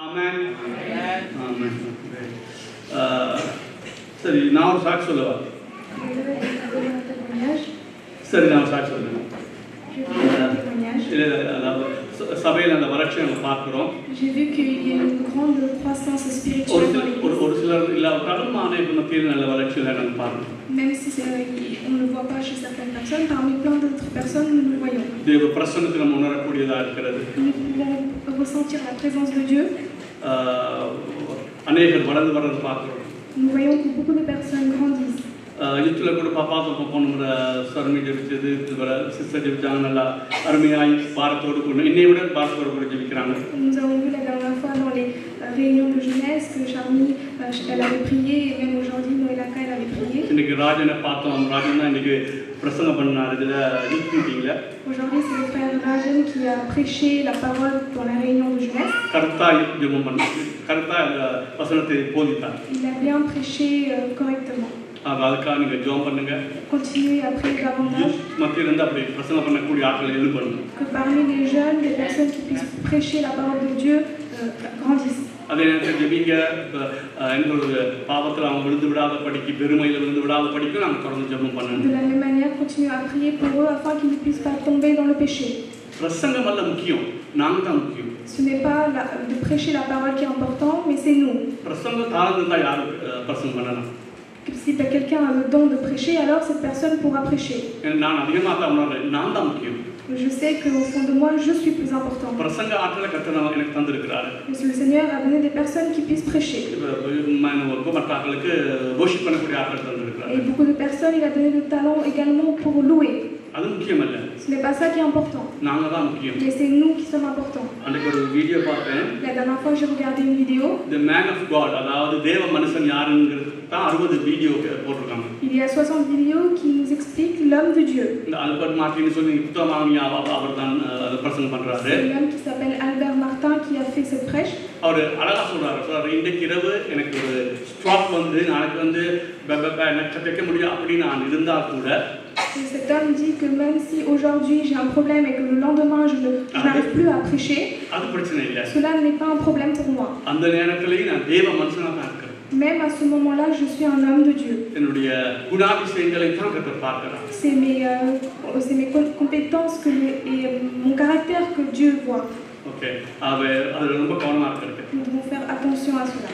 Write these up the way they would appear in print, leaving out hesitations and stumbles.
Amen. Amen. சரி நான் ஒரு சாட்சி சொல்லவா? சரி நான் ஒரு சாட்சி சொல்லுவேன். சபையில் அந்த வறட்சி நம்ம பார்க்கிறோம். J'ai vu qu'il y a une grande croissance spirituelle dans l'église. ஒரு சிலர் இல்லாவிட்டாலும் அநேக மத்தியில் நல்ல வளர்ச்சிகளை நம்ம பார்க்கிறோம். Même si on ne le voit pas chez certaines personnes, parmi plein d'autres personnes, nous le voyons. தேவ பிரசன்னத்தை நம்ம உணரக்கூடியதாக இருக்கிறது. Nous pouvons ressentir la présence de Dieu. அநேகர் வளர்ந்து வர்றது பார்க்கிறோம். Nous voyons que beaucoup de personnes grandissent. யூத்தில் கூட பார்ப்போம் போன சர்மி ஜெபிச்சது சிஸ்டர் ஜெபிச்சாங்க நல்லா அருமையாய் பாரத்தோடு கொண்டு என்னை விட பாரத்தோடு கூட ஜெபிக்கிறாங்க. Nous avons vu la dernière fois dans les réunions de jeunesse que Charmy elle avait prié et même aujourd'hui Noélaka elle avait prié. இன்னைக்கு ராஜனை பார்த்தோம். ராஜன் தான் இன்னைக்கு பிரசங்கம் பண்ணார் இதில் யூத் மீட்டிங்கில். Aujourd'hui c'est le frère Rajan qui a prêché la parole dans la réunion de jeunesse. கருத்தாய் ஜெபம் பண்ண கருத்தாய் வசனத்தை போதித்தார். Il a bien prêché correctement. அதுக்காக நீங்கள் ஜெபம் பண்ணுங்க. Continuez à prier davantage. மத்தியில் இருந்து அப்படி பிரசங்கம் பண்ணக்கூடிய ஆட்களை எழுப்பணும். Que parmi les jeunes, des personnes qui puissent prêcher la parole de Dieu grandissent. அதே நேரத்தில் ஜெபிங்க. எங்களோட பாவத்தில் அவங்க விழுந்து விடாத படிக்கு பெருமையில் விழுந்து விடாத படிக்கும் நாங்கள் தொடர்ந்து ஜெபம் பண்ணணும். De la même manière, continuez à prier pour eux afin qu'ils ne puissent pas tomber dans le péché. பிரசங்கம் அல்ல முக்கியம், நாங்கள் தான் முக்கியம். Ce n'est pas de prêcher la parole qui est important, mais c'est nous. பிரசங்கம் தாழ்ந்து தான் யாரும் பிரசங்கம் பண்ணலாம். Si quelqu'un a le don de prêcher, alors cette personne pourra prêcher. நான் அதிகமாக தான் உணர்றேன், நான் தான் முக்கியம். Je sais qu'au fond de moi, je suis plus important. பிரசங்க ஆற்றலை கர்த்தர் எனக்கு தந்திருக்கிறார். Le Seigneur a donné des personnes qui puissent prêcher. மற்ற ஆட்களுக்கு worship பண்ணக்கூடிய ஆற்றல் தந்திருக்கிறார். Et beaucoup de personnes, il a donné le talent également pour louer. அது முக்கியம் அல்ல. Ce n'est pas ça qui est important. நாங்க தான் முக்கியம். Mais c'est nous qui sommes importants. அன்னைக்கு ஒரு வீடியோ பார்த்தேன். La dernière fois, j'ai regardé une vidéo. The man of God, அதாவது தேவ மனுஷன் யாருங்கிறது தான் 60 வீடியோ போட்டிருக்காங்க. Il y a 60 vidéos qui nous expliquent l'homme de Dieu. இந்த ஆல்பர்ட் மார்ட்டின் சொல்லி புத்தகமானி அவர் தான் பிரசங்கம் பண்றாரு. C'est l'homme qui s'appelle Albert Martin qui a fait cette prêche. அவர் அழகா சொல்றாரு, இன்றைக்கு இரவு எனக்கு ஒரு ஸ்ட்ரோக் வந்து நாளைக்கு வந்து நட்சத்திர முடியும் அப்படின்னு நான் இருந்தா கூட Cet homme dit que même si aujourd'hui j'ai un problème et que le lendemain je n'arrive plus à prêcher, cela n'est pas un problème pour moi. Même à ce moment-là, je suis un homme de Dieu. C'est mes compétences et mon caractère que Dieu voit. Nous devons faire attention à cela.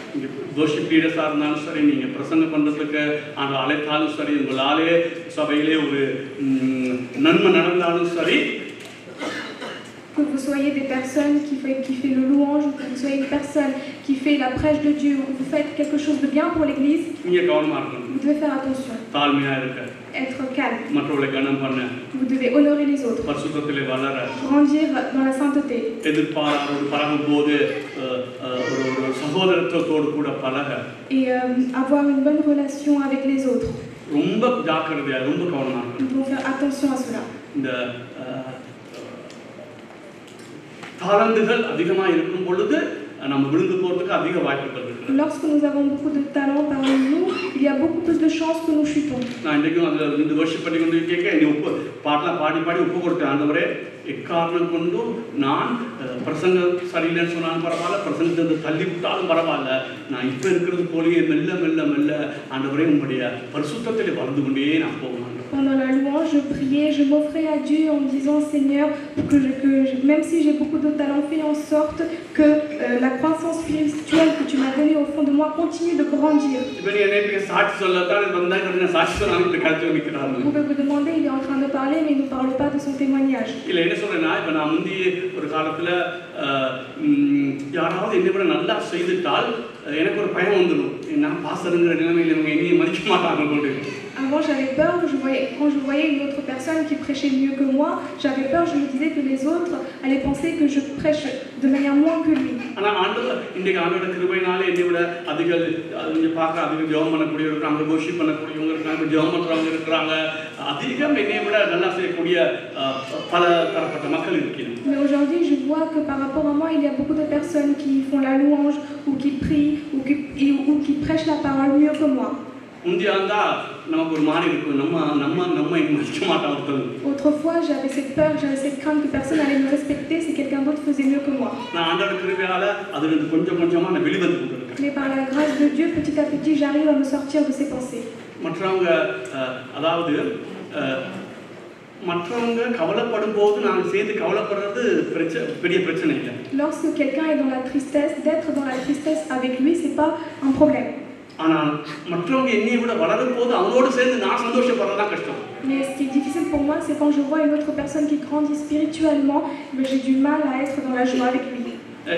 worship leaders இருந்தாலும் சரி, நீங்க பிரசங்கம் பண்றதுக்கு அந்த அழைத்தாலும் சரி, உங்களாலே சபையிலே ஒரு நன்மை நடந்தாலும் சரி, que vous soyez des personnes qui fait le louange, que vous soyez une personne qui fait la prêche de Dieu, ou vous faites quelque chose de bien pour l'église, vous devez faire attention. Être calme. Vous devez honorer les autres. Grandir dans la sainteté. Et avoir une bonne relation avec les autres. Nous devons faire attention à cela. Lorsque nous avons beaucoup de talent parmi nous, il y a beaucoup plus de chances que nous chutons. எக்காரணம் கொண்டும் நான் பிரசங்கம் சரியில்லைன்னு சொன்னாலும் பரவாயில்ல, பிரசங்கத்தை தள்ளி விட்டாலும் பரவாயில்ல, நான் இப்போ இருக்கிறது போலயே மெல்ல மெல்ல மெல்ல ஆண்டவரே உங்களுடைய பரிசுத்தத்திலே வளர்ந்து கொண்டே நான் போவேன். Pendant la louange, je priais, je m'offrais à Dieu en me disant Seigneur, même si j'ai beaucoup de talent, fais en sorte que la croissance spirituelle que tu m'as donnée au fond de moi continue de grandir. Vous pouvez vous demander, il est en train de parler, mais il ne parle pas de son témoignage. யாராவது என்னை விட நல்லா செய்துட்டால் எனக்கு ஒரு பயம் வந்துடும், நான் பாஸ்டர்ங்கிற நிலைமையில் இவங்க என்னையை மதிக்க மாட்டாங்க கொண்டு. Avant j'avais peur, quand je voyais une autre personne qui prêchait mieux que moi, j'avais peur, je me disais que les autres allaient penser que je prêche de manière moins que lui. ஆனால் ஆண்டவர் இன்றைக்கு ஆண்டோட கிருபையினாலே என்னை விட அதிக பார்க்க அதிக ஜெபம் பண்ணக்கூடியவங்க இருக்காங்க, worship பண்ணக்கூடியவங்க இருக்காங்க, ஜெபம் பண்ணுறவங்க இருக்கிறாங்க, அதிகம் என்னை விட நல்லா செய்யக்கூடிய பல தரப்பட்ட மக்கள் இருக்கிறாங்க. Mais aujourd'hui je vois que par rapport à moi, il y a beaucoup de personnes qui font la louange ou qui prient ou qui prêchent la parole mieux que moi. முந்தியா இருந்தா நமக்கு ஒரு மாதிரி இருக்கும் நம்ம மதிக்க மாட்டோம் ஒருத்தர். Autrefois, j'avais cette peur, j'avais cette crainte que personne allait me respecter si quelqu'un d'autre faisait mieux que moi. நான் ஆண்டவருடைய கிருபையால அது கொஞ்சமா நான் வெளிவந்து கொண்டிருக்கேன். Mais par la grâce de Dieu, petit à petit, j'arrive à me sortir de ces pensées. மற்றவங்க அதாவது மற்றவங்க கவலைப்படும் போது நான் சேர்ந்து கவலைப்படுறது பெரிய பிரச்சனை இல்லை. Lorsque quelqu'un est dans la tristesse, d'être dans la tristesse avec lui, c'est pas un problème. ஆனால் மற்றவங்க என்னைய விட வளரும் போது அவனோடு சேர்ந்து நான் சந்தோஷப்படுறதுதான் கஷ்டம். Mais ce qui est difficile pour moi, c'est quand je vois une autre personne qui grandit spirituellement, mais j'ai du mal à être dans la joie avec lui.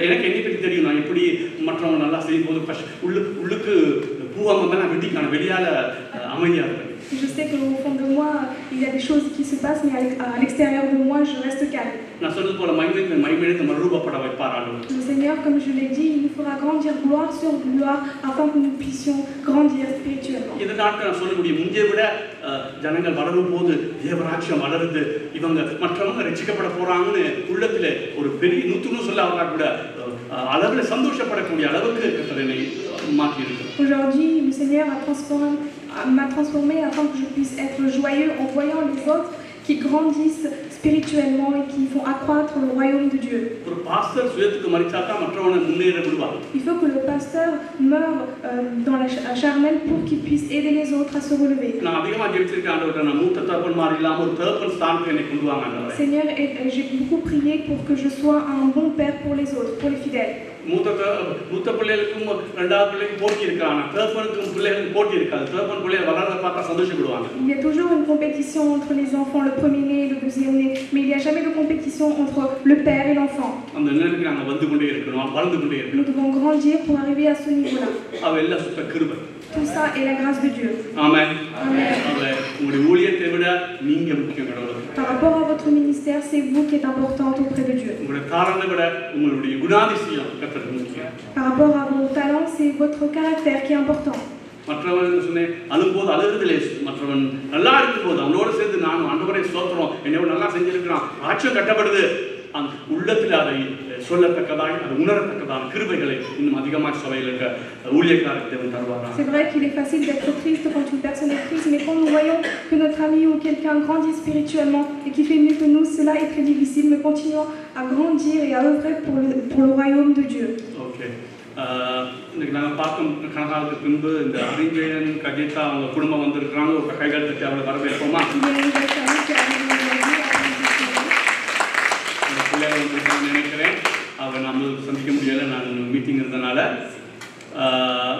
எனக்கு என்னை பற்றி தெரியும், நான் எப்படி மற்றவங்க நல்லா செய்யும் போது உள்ளுக்கு பூவாம தான் நான் வெட்டிக்கான வெளியால அமைதியாக இருப்பேன். Je sais qu'au fond de moi, il y a des choses qui se passent, mais à l'extérieur de moi, je reste calme. நான் சொன்னது போல மைமேனத்தை மறுரூபப்பட வைப்பார் ஆண்டவர். Le Seigneur, comme je l'ai dit, il nous fera grandir gloire sur gloire afin que nous puissions grandir spirituellement. இந்த நாட்கள் நான் சொல்ல முடியும், முன்பை விட ஜனங்கள் வளரும் போது தேவராட்சியம் வளருது, இவங்க மற்றவங்க ரட்சிக்கப்பட போறாங்கன்னு உள்ளத்துல ஒரு பெரிய 100 சொல்லாவதா கூட அளவில் சந்தோஷப்படக்கூடிய அளவுக்கு கர்த்தரை மாற்றி இருக்கு. Aujourd'hui, le Seigneur m'a transformé afin que je puisse être joyeux en voyant les autres qui grandissent spirituellement et qui font accroître le royaume de Dieu. ஒரு பாஸ்டர் சுயத்துக்கு மரிச்சா தான் மற்றவனை முன்னேற விடுவார். Il faut que le pasteur meure dans la charnelle pour qu'il puisse aider les autres à se relever. நான் அதிகமா ஜெபிச்சிருக்கேன் ஆண்டவரே, நான் மூத்த தகப்பன் மாதிரி இல்லாம ஒரு தகப்பன் ஸ்தானத்தை என்னை கொண்டு வாங்க ஆண்டவரே. Seigneur, j'ai beaucoup prié pour que je sois un bon père pour les autres, pour les fidèles. மூத்த பிள்ளைகளுக்கும் ரெண்டாவது பிள்ளைக்கும் போட்டி இருக்காங்க, தகப்பனுக்கும் பிள்ளைகளுக்கும் போட்டி இருக்காது. தகப்பன் பிள்ளைகள் வளர்றத பார்த்தா சந்தோஷப்படுவாங்க. Il y a toujours une compétition entre les enfants, le premier-né et le deuxième-né, mais il n'y a jamais de compétition entre le père et l'enfant. அந்த நிலைக்கு நாங்கள் வந்து கொண்டே இருக்கணும், வளர்ந்து கொண்டே இருக்கணும். Nous devons grandir pour arriver à ce niveau-là. அவெல்லாம் சுத்த கிருபை. Tout ça est la grâce de Dieu. ஆமென். Amen. உங்களுடைய ஊழியத்தை விட நீங்க முக்கியம் கடவுளுக்கு. Par rapport à votre ministère, c'est vous qui êtes importante auprès de Dieu. உங்களுடைய தாளத்தை விட உங்களுடைய குணாதிசயம் கர்த்தருக்கு முக்கியம். Par rapport à vos talents, c'est votre caractère qui est important. மற்றவன் சொன்னேன் அழும்போது அழுகிறதுலே மற்றவன் நல்லா இருக்கும்போது அவனோடு சேர்ந்து நான் ஆண்டவரை ஸ்தோத்திரம் என்னோட நல்லா செஞ்சிருக்கிறான், ராஜ்யம் கட்டப்படுது, அந்த உள்ளத்தில் அதை சொல்லத்தக்கதாய் அதை உணரத்தக்கதான கிருபைகளை இன்னும் அதிகமாக சபையில் இருக்க ஊழியக்காரருக்கு தேவன் தருவாராம். C'est vrai qu'il est facile d'être triste quand une personne est triste, mais quand nous voyons que notre ami ou quelqu'un grandit spirituellement et qui fait mieux que nous, cela est très difficile, mais continuons à grandir et à œuvrer pour le royaume de Dieu. Okay, இன்னைக்கு நாங்கள் பார்த்தோம் கனகாலத்துக்கு பின்பு இந்த அறிஞ்சயன் கஜிதா அவங்க குடும்பம் வந்திருக்கிறாங்க. ஒரு கைகள் தட்டி அவளை வரவேற்போமா? பிள்ளைகள் வந்திருக்கான்னு நினைக்கிறேன். அவ நம்ம சந்திக்க முடியலை, நான் மீட்டிங் இருந்தனால.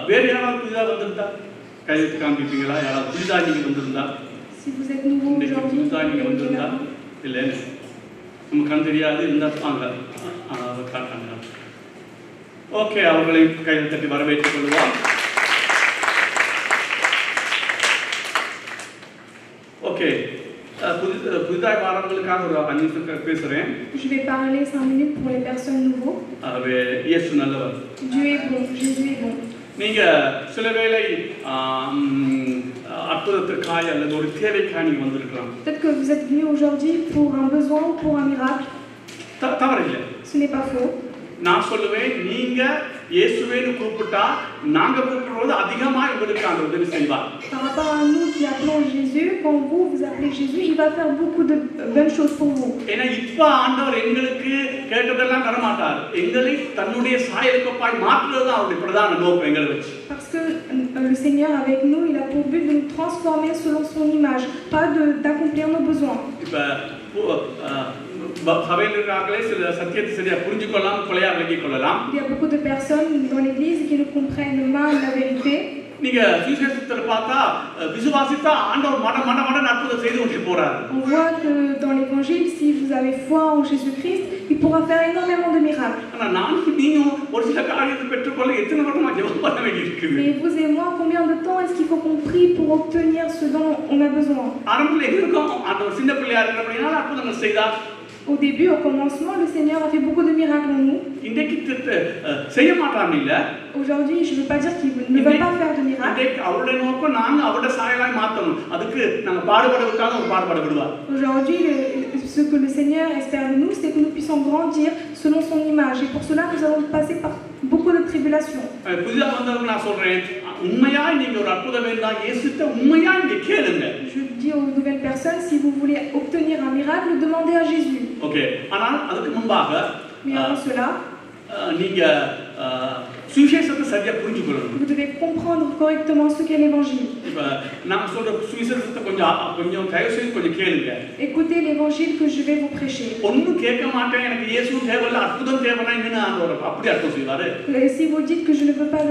வேறு யாராவது புதிதாக வந்திருந்தா கையெழுத்து காமிப்பீங்களா? யாராவது புதிதாக நீங்கள் வந்திருந்தா? புதிதாக நீங்கள் வந்திருந்தா இல்லை நம்ம கண் தெரியாது இருந்தால் வாங்க காட்டாங்க. ஓகே, அவர்களை கையில் தட்டி வரவேற்றுக் கொள்வோம். ஓகே, புதிதாக வரவங்களுக்காக ஒரு 5 நிமிஷம் பேசுகிறேன். Je vais parler 5 minutes pour les personnes nouveaux. இயேசு நல்லவர். Dieu est bon, Jésus est bon. நீங்க சில வேளை அற்புதத்திற்காக அல்லது ஒரு தேவைக்காக நீங்க வந்திருக்கலாம். Peut-être que vous êtes venu aujourd'hui pour un besoin ou pour un miracle. தவறில்லை. Ce n'est pas faux. நான் சொல்லுவேன், நீங்க இயேசுவேன்னு கூப்பிட்டா நாங்க கூப்பிடுறது அதிகமாக உங்களுக்கு அந்த உதவி செய்வார். Par rapport à nous qui appelons Jésus, quand vous appelez Jésus, il va faire beaucoup de bonnes choses pour vous. ஏன்னா இப்ப ஆண்டவர் எங்களுக்கு கேட்டதெல்லாம் தர மாட்டார், எங்களை தன்னுடைய சாயலுக்கு மாற்றுறது தான் அவருடைய பிரதான நோக்கம் எங்களை வச்சு. Parce que le Seigneur avec nous, il a pour but de nous transformer selon son image, pas d'accomplir nos besoins. சபையில் இருக்கிறார்களே சில சத்தியத்தை சரியா புரிஞ்சு கொள்ளலாம், கொலையா விளங்கிக் கொள்ளலாம். Il y a beaucoup de personnes dans l'église qui ne comprennent pas la vérité. நீங்க சுவிசேஷத்தை பார்த்தா விசுவாசித்தா ஆண்டவர் மட அற்புதம் செய்து கொண்டு போறார். On voit que dans l'évangile, si vous avez foi en Jésus-Christ, il pourra faire énormément de miracles. ஆனா நான் நீயும் ஒரு சில காரியத்தை பெற்றுக்கொள்ள எத்தனை வருஷமா ஜெபம் பண்ண வேண்டியிருக்குது. Mais vous et moi, combien de temps est-ce qu'il faut qu'on prie pour obtenir ce dont on a besoin? ஆரம்பத்துல இருக்கும் ஆண்டவர் சின்ன பிள்ளையா இருக்கிறபடினால அற்புதங்கள் செய்தார். Au début, au commencement, le Seigneur a fait beaucoup de miracles en nous. இன்றைக்கு செய்ய மாட்டாங்க இல்ல. Aujourd'hui, je ne veux pas dire qu'il ne va pas faire de miracles. இன்றைக்கு அவருடைய நோக்கம் நாங்க அவருடைய சாயலாய் மாத்தணும். அதுக்கு நாங்க பாடுபடுவதற்காக ஒரு பாடுபட விடுவார். Aujourd'hui, ce que le Seigneur espère de nous, c'est que nous puissions grandir selon son image. Et pour cela, nous allons passer par beaucoup de tribulations. புதிதாக வந்தவங்க நான் சொல்றேன், உண்மையாய் நீங்க ஒரு அற்புதம் வேணும்னா இயேசுட்ட உண்மையாய் நீங்க கேளுங்க. Je dis aux nouvelles personnes, si vous voulez obtenir un miracle, demandez à Jésus. Okay, ஆனால் அதுக்கு முன்பாக Mais avant cela, நீங்க சுவிசேஷத்தை சரியா புரிஞ்சுக்கணும். vous devez comprendre correctement ce qu'est l'évangile. இப்ப நான் சொல்ற சுவிசேஷத்தை கொஞ்சம் தயவு செய்து கொஞ்சம் கேளுங்க. Écoutez l'évangile que je vais vous prêcher. ஒண்ணும் கேட்க மாட்டேன், எனக்கு இயேசு தேவையில்லை, அற்புதம் தேவைன்னா என்னன்னு ஆண்டவர் அப்படி அர்த்தம் செய்வாரு. Et si vous dites que je ne veux pas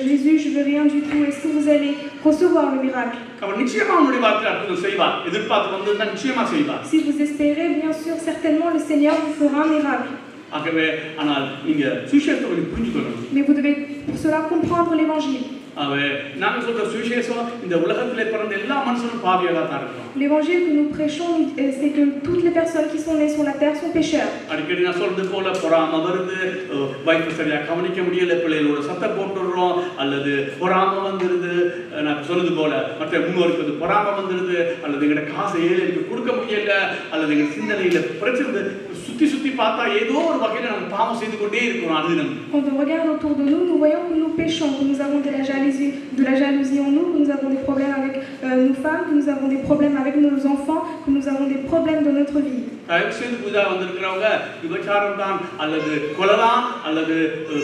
Jésus, je veux rien du tout, est-ce que vous allez recevoir le miracle? அவர் நிச்சயமா உங்களுடைய வாழ்க்கையில் அற்புதம் செய்வார். எதிர்பார்த்து வந்திருந்தா நிச்சயமா செய்வார். Si vous espérez, bien sûr, certainement le Seigneur vous fera un miracle. ஆகவே ஆனால் நீங்க சுவிசேஷத்தை கொஞ்சம் புரிஞ்சுக்கணும். Mais vous devez pour cela comprendre l'évangile. ஆகவே நாங்க சொல்ற சுவிசேஷம் இந்த உலகத்திலே பிறந்த எல்லா மனுஷனும் பாவியாக தான் இருக்கிறோம். L'évangile que nous prêchons, c'est que toutes les personnes qui sont nées sur la terre sont pécheurs. அடிக்கடி நான் சொல்றது போல பொறாம வருது, வைஃப் சரியா கவனிக்க முடியல, பிள்ளைகளோட சத்தம் போட்டுடுறோம், அல்லது பொறாம வந்துருது, நான் சொன்னது போல மற்ற முன்னோருக்கு பொறாம வந்துருது, அல்லது எங்களோட காசை ஏழைக்கு கொடுக்க முடியல, அல்லது எங்க சிந்தனையில பிரச்சனை சுத்தி பார்த்தா ஏதோ ஒரு வகையில நம்ம பாவம் செய்து கொண்டே இருக்கிறோம். அது Quand on regarde autour de nous, nous voyons que nous péchons, que nous avons de la jalousie en nous, que nous avons des problèmes avec nos femmes, que nous avons des problèmes avec nos enfants, que nous avons des problèmes dans notre vie. தயவு செய்து புதிதா வந்திருக்கிறவங்க விபச்சாரம் தான், அல்லது கொலைதான், அல்லது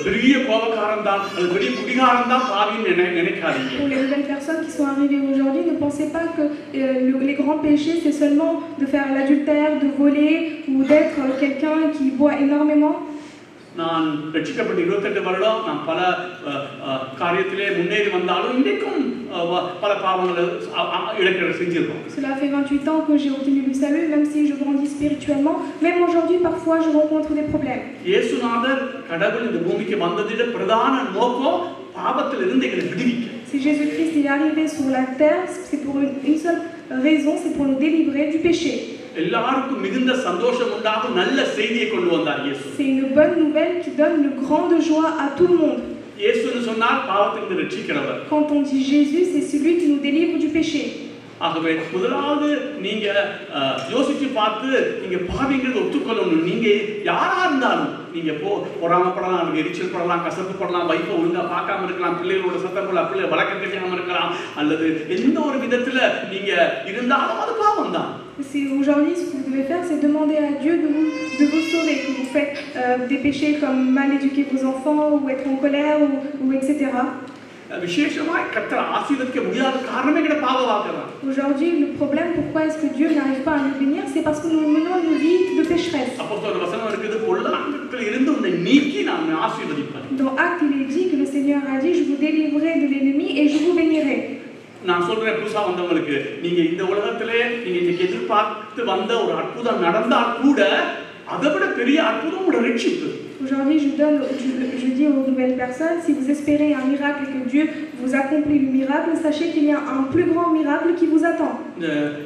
பெரிய கோபக்காரம் தான், அல்லது பெரிய குடிகாரம் தான் பாவின்னு நினைக்காதீங்க. Pour les nouvelles personnes qui sont arrivées aujourd'hui, ne pensez pas que les grands péchés, c'est seulement de faire l'adultère, de voler ou d'être quelqu'un qui boit énormément. நான் ரட்சிக்கப்பட்ட 28 வருடம் நான் பல காரியத்திலே முன்னேறி வந்தாலும் இன்றைக்கும் பல பாவங்களை இழக்க செஞ்சிருக்கோம். Cela fait 28 ans que j'ai obtenu le salut, même si je grandis spirituellement, même aujourd'hui parfois je rencontre des problèmes. இயேசுநாதர் கடவுள் இந்த பூமிக்கு வந்ததிட பிரதான நோக்கம் பாவத்திலிருந்து எங்களை விடுவிக்க. Si Jésus-Christ est arrivé sur la terre, c'est pour une seule raison, c'est pour nous délivrer du péché. எல்லாருக்கும் மிகுந்த சந்தோஷம் உண்டாகும் நல்ல செய்தியை கொண்டு வந்தார் இயேசு. C'est une bonne nouvelle qui donne une grande joie à tout le monde. இயேசுன்னு சொன்னார் பாவத்திலிருந்து ரட்சிக்கிறவர். Quand on dit Jésus, c'est celui qui nous délivre du péché. ஆகவே முதலாவது நீங்க யோசிச்சு பார்த்து நீங்க பாவிங்கிறது ஒத்துக்கொள்ளணும். நீங்க யாரா இருந்தாலும் நீங்க பொறாமப்படலாம், நீங்க எரிச்சல் படலாம், கசப்பு படலாம், வைஃபை ஒழுங்கா பார்க்காம இருக்கலாம், பிள்ளைகளோட சத்தம் போல பிள்ளை வழக்கம் தெரியாம இருக்கலாம், அல்லது எந்த ஒரு விதத்துல நீங்க இருந்தாலும் அது பாவம் தான். C'est aujourd'hui ce que vous devez faire, c'est demander à Dieu de vous sauver. Que vous faites des péchés comme mal éduquer vos enfants ou être en colère ou etc. விசேஷமாய் கர்த்தர் ஆசீர்வதிக்க முடியாத காரணமே கிட்ட பாவவாக்குறான். Aujourd'hui, le problème, pourquoi est-ce que Dieu n'arrive pas à nous bénir, c'est parce que nous menons une vie de pécheresse. அப்போஸ்தலர் வசனம் இருக்குது, பொல்லாங்கத்தில் இருந்து உன்னை நீக்கி நான் ஆசீர்வதிப்பேன். Dans Actes, il est dit que le Seigneur a dit, je vous délivrerai de l'ennemi et je vous bénirai. நான் சொல்றேன் புதுசா வந்தவங்களுக்கு, நீங்க இந்த உலகத்திலே நீங்க இன்னைக்கு எதிர்பார்த்து வந்த ஒரு அற்புதம் நடந்தால் கூட அதை விட பெரிய அற்புதம் உங்களோட ரட்சிப்பு. Aujourd'hui, je dis aux nouvelles personnes, si vous espérez un miracle et que Dieu vous accomplit le miracle, sachez qu'il y a un plus grand miracle qui vous attend.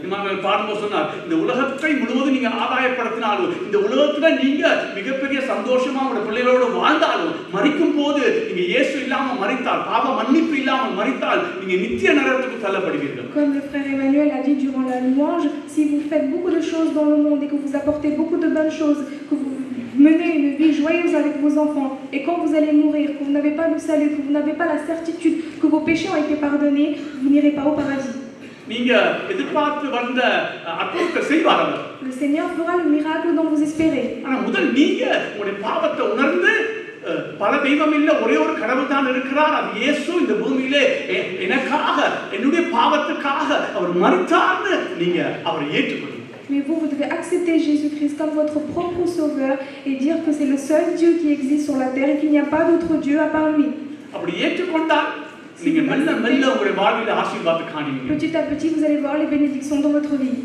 Emmanuel பாடும்போது சொன்னார், இந்த உலகத்தை முழுவதும் நீங்க ஆதாயப்படுத்தினாலும், இந்த உலகத்துல நீங்க மிகப்பெரிய சந்தோஷமா உங்க பிள்ளைகளோடு வாழ்ந்தாலும், மரிக்கும் போது நீங்க இயேசு இல்லாம மரித்தால், பாவ மன்னிப்பு இல்லாமல் மரித்தால், நீங்க நித்திய நரகத்துக்கு தள்ளப்படுவீர்கள். Comme le frère Emmanuel a dit durant la louange, si vous faites beaucoup de choses dans le monde et que vous apportez beaucoup de bonnes choses, que vous menez une vie joyeuse avec vos enfants, et quand vous allez mourir, que vous n'avez pas le salut, que vous n'avez pas la certitude que vos péchés ont été pardonnés, vous n'irez pas au paradis. நீங்க எதிர்பார்த்து வந்த அற்புதத்தை செய்வார் அவர். Le Seigneur fera le miracle dont vous espérez. ஆனா முதல் நீங்க உங்களுடைய பாவத்தை உணர்ந்து பல தெய்வம் இல்ல, ஒரே ஒரு கடவுள் தான் இருக்கிறார், அது இயேசு இந்த பூமியிலே எனக்காக என்னுடைய பாவத்துக்காக அவர் மரித்தார்னு நீங்க அவரை ஏற்றுக்கொள்ளுங்க. Mais vous devez accepter Jésus-Christ comme votre propre sauveur et dire que c'est le seul Dieu qui existe sur la terre et qu'il n'y a pas d'autre Dieu à part lui. அப்படி ஏற்றுக்கொண்டால் நீங்க மெல்ல மெல்ல உங்களுடைய வாழ்வில் ஆசீர்வாதத்தை காண்பீங்க. Petit à petit, vous allez voir les bénédictions dans votre vie.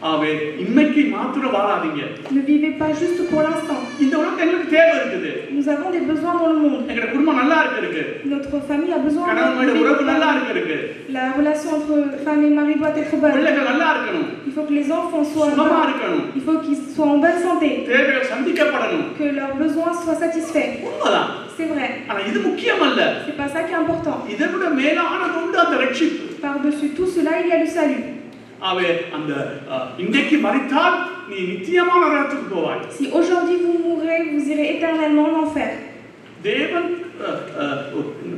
ஆவே இன்னைக்கு மாத்திரம் வாழாதீங்க. Ne vivez pas juste pour l'instant. இந்த உலகத்துல எங்களுக்கு தேவை இருக்குது. Nous avons des besoins dans le monde. எங்க குடும்பம் நல்லா இருக்கு. Notre famille a besoin கணவனோட உறவு நல்லா இருக்கு. La relation entre femme et mari doit être bonne. பிள்ளைகள் நல்லா இருக்கணும். Il faut que les enfants soient சுகமா இருக்கணும். Il faut qu'ils soient en bonne santé. தேவைகள் சந்திக்கப்படணும். Que leurs besoins soient satisfaits. உண்மைதான். C'est vrai. ஆனா இது முக்கியம் அல்ல. C'est pas ça qui est important. இதை விட மேலானது உண்டு அந்த ரட்சிப்பு. Par-dessus tout cela, il y a le salut. ஆவே அந்த இன்றைக்கு மரித்தால் நீ நித்தியமான நரகத்துக்கு போவாய். Si aujourd'hui vous mourrez, vous irez éternellement en enfer. தேவன்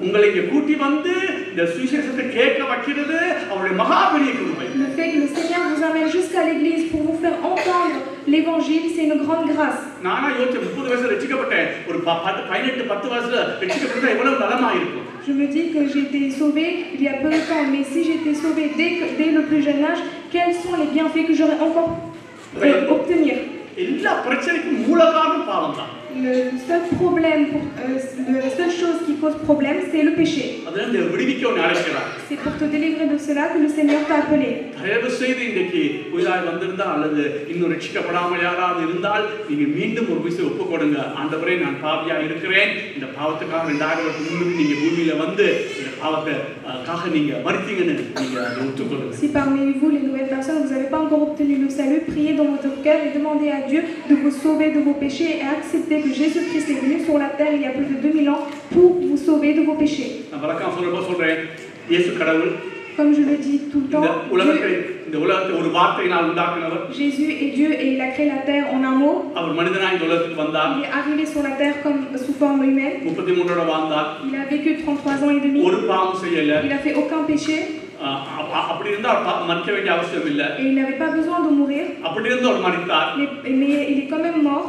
உங்களை இங்கே கூட்டி வந்து இந்த சுவிசேஷத்தை கேட்க வைக்கிறது அவருடைய மகாபெரிய கிருபை. Le fait que le Seigneur vous amène jusqu'à l'église pour vous faire entendre l'évangile, c'est une grande grâce. நானா யோசிச்ச 30 வயசுல ரட்சிக்கப்பட்டேன், ஒரு 18-10 வயசுல ரட்சிக்கப்பட்டா எவ்வளவு நலமா இருக்கும். Je me dis que j'ai été sauvée il y a peu de temps, mais si j'étais sauvée dès le plus jeune âge, quels sont les bienfaits que j'aurais encore obtenir? எல்லா பிரச்சனைக்கும் மூல காரணம் பாவம் தான். Le seul problème, la seule chose qui cause problème, c'est le péché. C'est pour te délivrer de cela que le Seigneur t'a appelé. தயவு செய்து இன்னைக்கு புதிதாய் வந்திருந்தா அல்லது இன்னும் ரட்சிக்கப்படாமல் யாராவது இருந்தால் நீங்க மீண்டும் ஒரு விஷயம் ஒப்புக்கொடுங்க. ஆண்டவரே, நான் பாவியா இருக்கிறேன், இந்த பாவத்துக்காக 2000 வருஷம் முன்னாடி நீங்க பூமியில வந்து இந்த பாவத்துக்காக நீங்க மரித்தீங்கன்னு நீங்க ஒத்துக்கொள்ளுங்க. Si parmi vous les nouvelles personnes vous n'avez pas encore obtenu le salut, priez dans votre cœur et demandez à Dieu de vous sauver de vos péchés et acceptez que Jésus-Christ est venu sur la terre il y a plus de 2000 ans pour vous sauver de vos péchés. Comme je le dis tout le temps, Jésus est Dieu et il a créé la terre en un mot. Il est arrivé sur la terre comme sous forme humaine. Il a vécu 33 ans et demi. Il n'a fait aucun péché. Et il n'avait pas besoin de mourir. Mais il est quand même mort.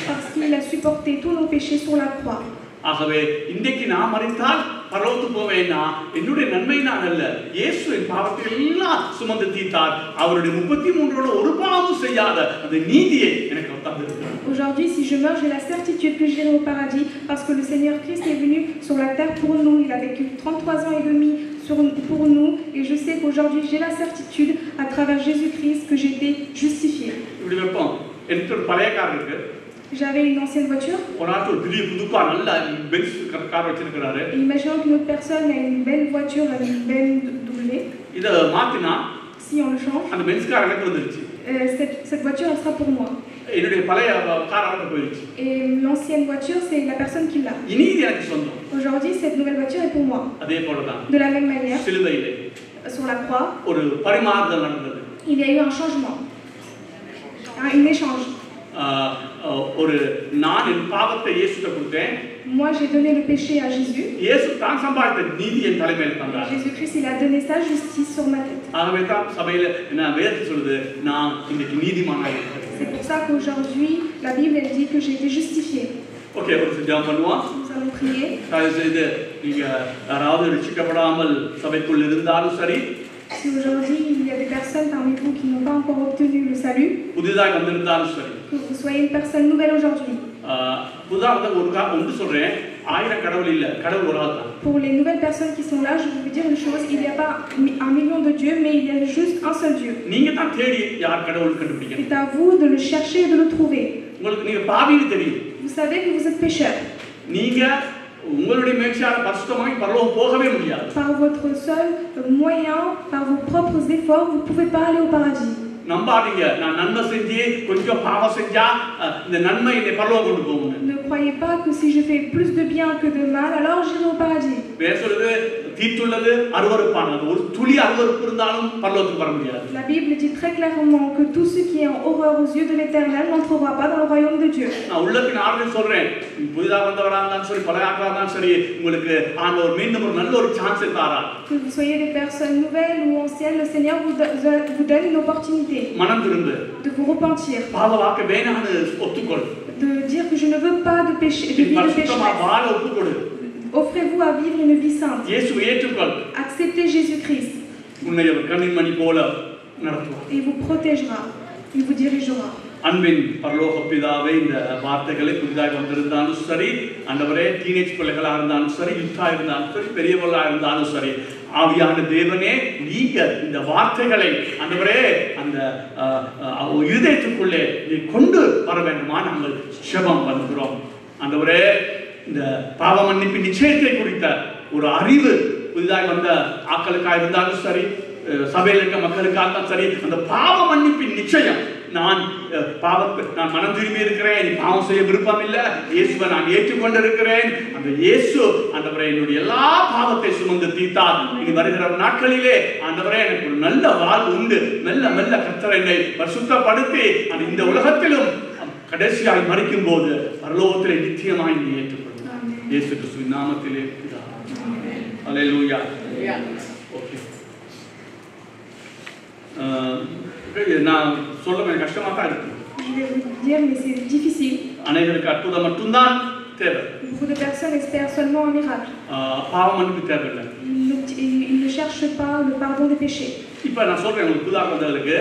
Parce qu'il a supporté tous nos péchés sur la croix. ஆகவே இன்றைக்கு நான் மரித்தால் பரலோகத்துக்கு போவேனா என்னுடைய நன்மையினால் அல்ல, இயேசுவின் பாவத்தை எல்லாம் சுமந்து தீர்த்தார். அவருடைய 33 ஒரு பாவமும் செய்யாத அந்த நீதியை எனக்கு தந்திருக்கிறார். Aujourd'hui, si je meurs, j'ai la certitude que j'irai au paradis parce que le Seigneur Christ est venu sur la terre pour nous. Il a vécu 33 ans et demi pour nous et je sais qu'aujourd'hui j'ai la certitude à travers Jésus-Christ que j'ai été justifié. J'avais une ancienne voiture. Imaginons qu'une autre personne a une belle voiture, une belle W. Si on le change, cette voiture elle sera pour moi. Et l'ancienne voiture, c'est la personne qui l'a. Aujourd'hui, cette nouvelle voiture est pour moi. De la même manière, sur la croix, il y a eu un changement, un échange. Moi j'ai donné le péché à Jésus. Jésus-Christ il a donné sa justice sur ma tête. C'est pour ça qu'aujourd'hui la Bible elle dit que j'ai été justifié. Okay, nous allons prier. Si aujourd'hui il y a des personnes parmi vous qui n'ont pas encore obtenu le salut, que vous soyez une personne nouvelle aujourd'hui. Pour les nouvelles personnes qui sont là, je vais vous dire une chose, il n'y a pas 1 million de dieux, mais il y a juste un seul Dieu. C'est à vous de le chercher et de le trouver. Vous savez que vous êtes pécheur. Par votre seul moyen, par vos propres efforts, vous ne pouvez pas aller au paradis. Ne croyez pas que si je fais plus de bien que de mal, alors j'irai au paradis. La Bible dit très clairement que tout ce qui est en horreur aux yeux de l'Éternel n'entrera pas dans le royaume de Dieu. Que vous soyez des personnes nouvelles ou anciennes, le Seigneur vous donne une opportunité de vous repentir, de dire que je ne veux pas de péché, de vie de péché. Offrez-vous à vivre une vie sainte. Acceptez Jésus-Christ. Et il vous protégera, il vous dirigera. அன்பின் பரலோக பிதாவே, இந்த வார்த்தைகளை புதிதாக வந்திருந்தாலும் சரி, ஆண்டவரே, teenage பிள்ளைகளாக இருந்தாலும் சரி, யூத்தாக இருந்தாலும் சரி, பெரியவர்களாக இருந்தாலும் சரி, ஆவியான தேவனே, நீங்க இந்த வார்த்தைகளை ஆண்டவரே அந்த இருதயத்துக்குள்ளே நீ கொண்டு வர வேண்டுமா நாங்கள் ஜெபம் பண்ணுகிறோம். ஆண்டவரே, இந்த பாவ மன்னிப்பு நிச்சயத்தை குறித்த ஒரு அறிவு புதிதாக வந்த ஆட்களுக்காக இருந்தாலும் சரி, சபையில் இருக்க மக்களுக்காக சரி, அந்த பாவ மன்னிப்பின் நிச்சயம் நான் மனம் திரும்பி இருக்கிறேன், பாவம் செய்ய விருப்பம் இல்லை, இயேசுவை நான் ஏற்றுக்கொண்டிருக்கிறேன். அந்த இயேசு ஆண்டவரே என்னுடைய எல்லா பாவத்தை சுமந்து தீர்த்தார். இனி வருகிற நாட்களிலே ஆண்டவரே எனக்கு ஒரு நல்ல வாழ்வு உண்டு. மெல்ல மெல்ல கர்த்தர் என்னை பரிசுத்தப்படுத்தி இந்த உலகத்திலும் கடைசியாய் மரிக்கும் போது பரலோகத்திலே நிச்சயமாய் நீ ஏற்றுக்கொள்ளும். இயேசு கிறிஸ்துவின் நாமத்திலே அல்லேலூயா. ஓகே, நான் சொல்ல கஷ்டமா தான் இருக்கு. அனைவருக்கு அற்புதம் மட்டும்தான் தேவை. Beaucoup de personnes espèrent seulement un miracle. பாவம் மன்னிப்பு தேவையில்லை. Ils ne cherchent pas le pardon des péchés. இப்ப நான் சொல்றேன் உங்களுக்கு புதாக வந்தவர்களுக்கு,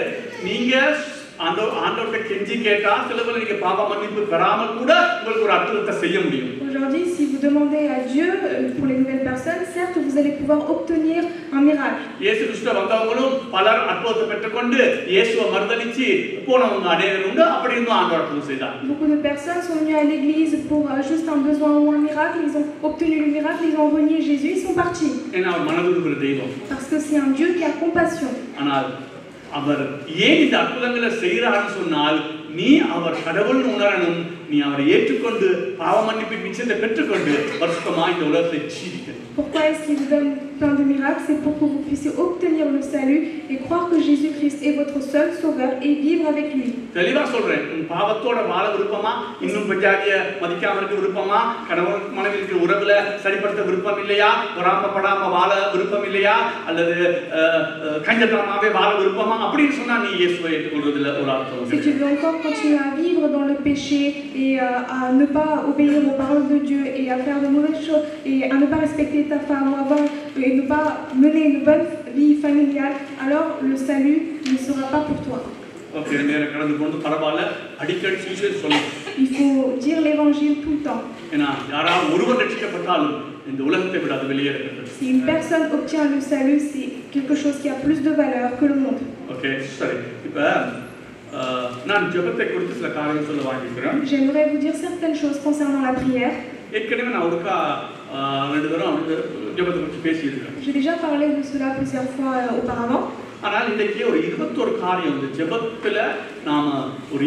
நீங்க ஆண்டவர்கிட்ட கெஞ்சி கேட்டா சிலபல நீங்க பாவ மன்னிப்பு பெறாமல் கூட உங்களுக்கு ஒரு அற்புதத்தை செய்ய முடியும். Aujourd'hui, si vous demandez à Dieu pour les nouvelles personnes, certes vous allez pouvoir obtenir un miracle. இயேசு கிறிஸ்து வந்தவங்களும் பலர் அற்புதத்தை பெற்றுக்கொண்டு இயேசுவை மறுதலிச்சு போனவங்க அநேகர் உண்டு. அப்படி இருந்தும் ஆண்டவர் அற்புதம் செய்தார். Beaucoup de personnes sont venues à l'église pour juste un besoin ou un miracle, ils ont obtenu le miracle, ils ont renié Jésus, ils sont partis. ஏன்னா அவர் மனதுருகிற தெய்வம். Parce que c'est un Dieu qui a compassion. ஆனால் அவர் ஏன் இந்த அற்புதங்களை செய்கிறான்னு சொன்னால், நீ அவர் கடவுள்னு உணரணும், நீ அவரை ஏற்றுக்கொண்டு பாவ மன்னிப்பின் நிச்சயத்தை பெற்றுக்கொண்டு பரிசுத்தமாய் இந்த உலகத்தை ஜீவிக்கணும். Pourquoi est-ce qu'il vous donne plein de miracles? C'est pour que vous puissiez obtenir le salut et croire que Jésus-Christ est votre seul sauveur et vivre avec lui. தெளிவா சொல்றேன், உன் பாவத்தோட வாழ விருப்பமா, இன்னும் பஞ்சாதிய மதிக்காம இருக்க விருப்பமா, கணவன் மனைவிக்கு உறவுல சரிப்படுத்த விருப்பம் இல்லையா, பொறாமப்படாம வாழ விருப்பம் இல்லையா, அல்லது கஞ்சத்தனமாவே வாழ விருப்பமா, அப்படின்னு சொன்னா நீ இயேசுவை ஏற்றுக்கொள்றதுல ஒரு அர்த்தம். Si tu veux encore continuer à vivre dans le péché et à ne pas obéir aux paroles de Dieu et à faire de mauvaises choses et à ne pas respecter ta femme et ne pas mener une bonne vie familiale, alors le salut ne sera pas pour toi. Il faut dire l'évangile tout le temps. Si une personne obtient le salut, c'est quelque chose qui a plus de valeur que le monde. J'aimerais vous dire certaines choses concernant la prière. J'ai déjà parlé de cela plusieurs fois auparavant. ஆனால் இன்னைக்கு ஒரு 21 காரியம் வந்து ஜெபத்துல நாம ஒரு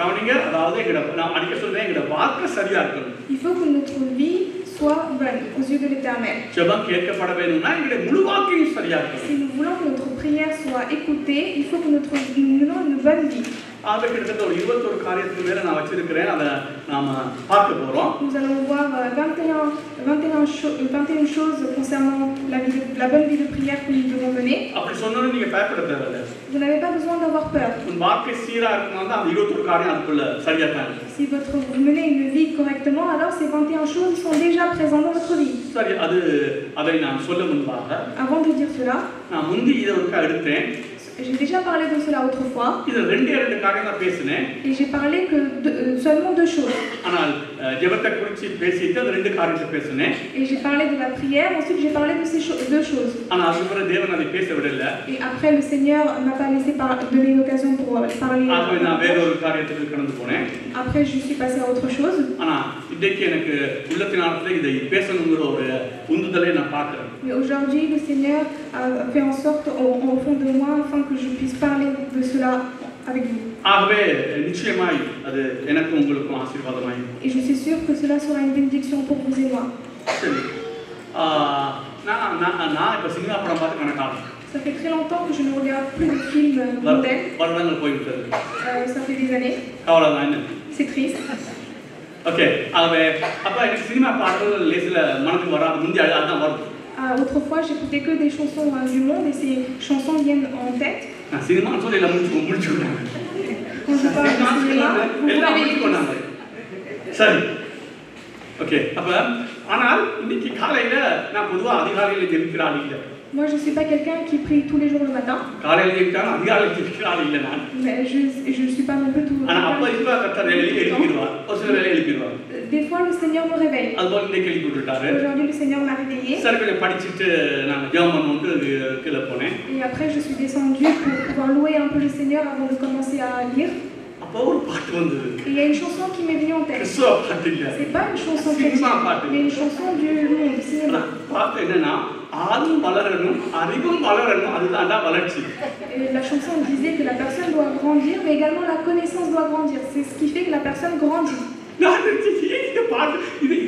கவனிங்க, அதாவது நான் அடிக்க சொல்றேன், எங்கட வாக்கு சரியா இருக்கணும். Il faut que notre vie soit bonne aux yeux de l'Éternel. ஜெபம் கேட்கப்பட வேணும்னா எங்கட முழு வாக்கையும் சரியா இருக்கணும். Si nous voulons que notre prière soit écoutée, il faut que nous menons une bonne vie. ஆக கிட்டத்தட்ட ஒரு 21 காரியத்துக்கு மேல நான் வச்சிருக்கிறேன், அதை நாம பார்க்க போறோம். Nous allons voir 21 choses concernant la bonne vie de prière que nous devons mener. அப்படி சொன்னோம்னா நீங்க பயப்பட தேவையில்லை. Vous n'avez pas besoin d'avoir peur. உன் வாழ்க்கை சீரா இருக்கணும்னா அந்த 21 காரியம் அதுக்குள்ள சரியா தான் இருக்கு. Si vous menez une vie correctement, alors ces 21 choses sont déjà présentes dans votre vie. சரி, அதை நான் சொல்ல முன்பாக Avant de dire cela, நான் முந்தி இதை ஒருக்கா எடுத்தேன். J'ai déjà parlé de cela autrefois. Et j'ai parlé que seulement deux choses. Et j'ai parlé de la prière, ensuite j'ai parlé de ces deux choses. Et après le Seigneur m'a pas laissé donner une occasion pour parler. Après je suis passée à autre chose. Mais aujourd'hui le Seigneur a fait en sorte au fond de moi afin que je puisse parler de cela avec vous. Et je suis sûre que cela sera une bénédiction pour vous et moi. Ça fait très longtemps que je ne regarde plus de films mondains. Ça fait des années. C'est triste. Ok. Autrefois, j'écoutais que des chansons du monde et ces chansons viennent en tête. Quand je parle de cinéma, vous réveillez tous. Ok. Moi, je ne suis pas quelqu'un qui prie tous les jours le matin. Mais je ne suis pas non plus tout le temps. Des fois, le Seigneur me réveille. Aujourd'hui, le Seigneur m'a réveillé. Et après, je suis descendue pour pouvoir louer un peu le Seigneur avant de commencer à lire. Et il y a une chanson qui m'est venue en tête. C'est pas une chanson chrétienne, mais une chanson du monde, du cinéma. ஆளும் வளரணும் அறிவும் வளரணும் அதுதான்டா வளர்ச்சி. Et la chanson disait que la personne doit grandir, mais également la connaissance doit grandir. C'est ce qui fait que la personne grandit. நான் இந்த பாட்டு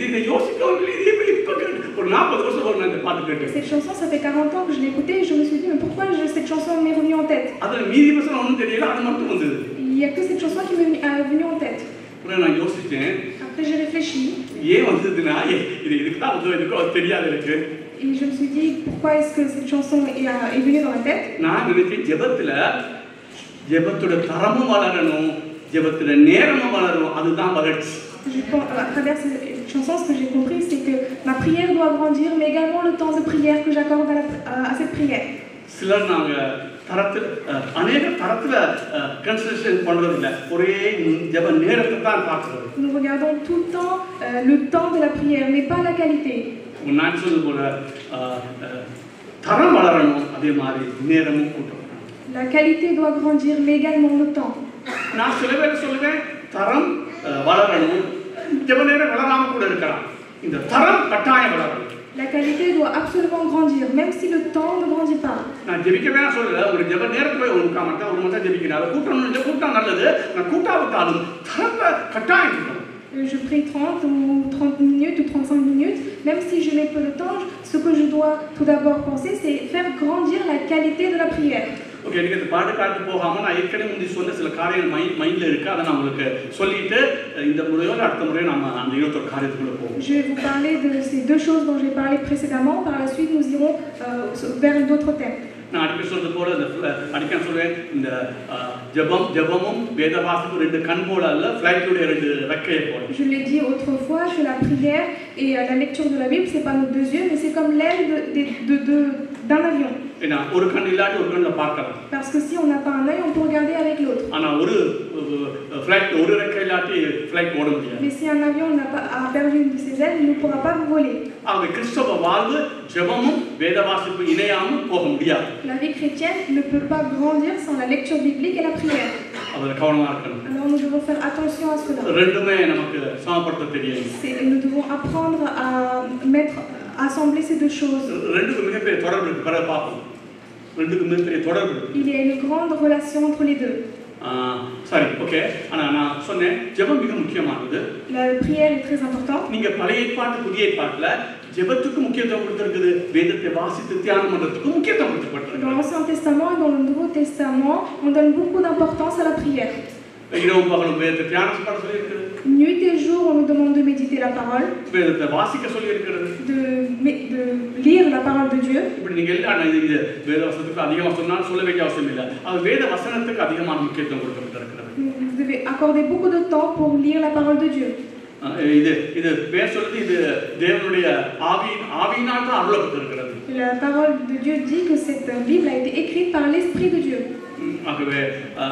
இதை யோசிக்கவும் இல்லை. இப்போ ஒரு 40 வருஷம் ஒரு இந்த பாட்டு கேட்டு Cette chanson, ça fait 40 ans que je l'ai écoutée et je me suis dit, mais pourquoi cette chanson m'est venue en tête? அதில் மீதி வசனம் ஒன்றும் தெரியல, அது மட்டும் வந்தது. Il n'y a que cette chanson qui m'est venue en tête. அப்புறம் நான் யோசித்தேன், Après, j'ai réfléchi ஏன் வந்ததுன்னா இதுக்கு தான் வந்து எனக்கு அது தெரியாது எனக்கு. et je me suis dit, pourquoi est-ce que cette chanson est venue dans ma tête? நான் நினைச்சேன் ஜெபத்தோட தரமும் வளரணும், ஜெபத்தோட நேரமும் வளரணும், அதுதான் வளர்ச்சி. À travers cette chanson, ce que j'ai compris, c'est que ma prière doit grandir, mais également le temps de prière que j'accorde à cette prière. சிலர் நாங்கள் தரத்தில் அநேக தரத்தில் கன்சிடரேஷன் பண்ணுறதில்லை, ஒரே ஜெப நேரத்தை தான் பார்க்குறது. Nous regardons tout le temps de la prière, mais pas la qualité. நான் சொல்வது போல தரம் வளரணும், அதே மாதிரி நேரமும் கூட்டணும். La qualité doit grandir, mais également le temps. நான் சில பேர் சொல்லுவேன் தரம் வளரணும், ஜெப நேரம் வளராமல் கூட இருக்கலாம். இந்த தரம் கட்டாயம் வளரணும். La qualité doit absolument grandir, même si le temps ne grandit pas. நான் ஜெபிக்க வேணா சொல்லல, ஒரு ஜெப நேரத்துல போய் ஒரு காமட்டா ஒரு மணி ஜெபிக்கிறேன், அதை கூட்டம் நல்லது, நான் கூட்டாவிட்டாலும் தரத்தை கட்டாயம் இருக்கணும். Je prie 30 ou 30 minutes ou 35 minutes, même si je n'ai peu de temps, ce que je dois tout d'abord penser, c'est faire grandir la qualité de la prière. Okay, எனக்கு இந்த பாட்டு காட்டு போகாமல் நான் ஏற்கனவே முந்தி சொன்ன சில காரியங்கள் மைண்டில் இருக்குது, அதை நான் உங்களுக்கு சொல்லிட்டு இந்த முறையோ அடுத்த முறையோ நம்ம அந்த 21 காரியத்துக்குள்ளே போவோம். Je vais vous parler de ces deux choses dont j'ai parlé précédemment. Par la suite, nous irons vers d'autres thèmes. நான் அடிக்க சொல்றது போல அடிக்க சொல்வேன், இந்த ஜெபமும் வேத வாசிப்பும் 2 கண் போல அல்ல, ஃப்ளைட்டுடைய 2 ரெக்கையை போல. Je l'ai dit autrefois que la prière et la lecture de la Bible, c'est pas nos 2 yeux, mais c'est comme l'aile d'un avion. ஏன்னா ஒரு கண் இல்லாட்டி ஒரு கண்ணில் பார்க்கலாம். Parce que si on n'a pas un œil, on peut regarder avec l'autre. ஆனால் ஒரு flight ஒரு ரெக்கை இல்லாட்டி ஃப்ளைட் ஓட முடியாது. Mais si un avion n'a pas perdu une de ses ailes, il ne pourra pas voler. ஆக கிறிஸ்தவ வாழ்வு ஜெபமும் வேத வாசிப்பு இணையாமல் போக முடியாது. La vie chrétienne ne peut pas grandir sans la lecture biblique et la prière. அதில் கவனமாக இருக்கணும். Alors nous devons faire attention à cela. ரெண்டுமே நமக்கு சமப்படுத்த தெரியும். Nous devons apprendre à assembler ces deux choses. ரெண்டுக்கு மிகப்பெரிய தொடர்பு இருக்கு, பிறகு பார்ப்போம். ரெண்டுக்கு மிகப்பெரிய தொடர்பு இருக்கு. Il y a une grande relation entre les deux. சரி, ஓகே. ஆனால் நான் சொன்னேன் ஜெபம் மிக முக்கியமானது. La prière est très importante. நீங்க பழைய ஏற்பாட்டு புதிய ஏற்பாட்டுல ஜெபத்துக்கு முக்கியத்துவம் கொடுத்திருக்குது, வேதத்தை வாசித்து தியானம் பண்றதுக்கு முக்கியத்துவம் கொடுக்கப்பட்டிருக்கு. Dans l'Ancien Testament et dans le Nouveau Testament, on donne beaucoup d'importance à la prière. இரவு பகலும் வேதத்தை தியானம் பண்ண சொல்லி இருக்குது. Nuit et jour, on nous demande de méditer la parole, வேதத்தை வாசிக்க சொல்லி இருக்கிறது, de lire la parole de Dieu. இப்படி நீங்க எல்லாம் இது வேத வசனத்துக்கு அதிகமாக சொன்னாலும் சொல்ல வேண்டிய அவசியம் இல்லை, அது வேத வசனத்துக்கு அதிகமான முக்கியத்துவம் கொடுக்கப்பட்டிருக்கிறது. Vous devez accorder beaucoup de temps pour lire la parole de Dieu. இது பேர் சொல்றது, இது தேவனுடைய ஆவியினால் தான் அருளப்பட்டிருக்கிறது. La parole de Dieu dit que cette Bible a été écrite par l'Esprit de Dieu. ஆகவே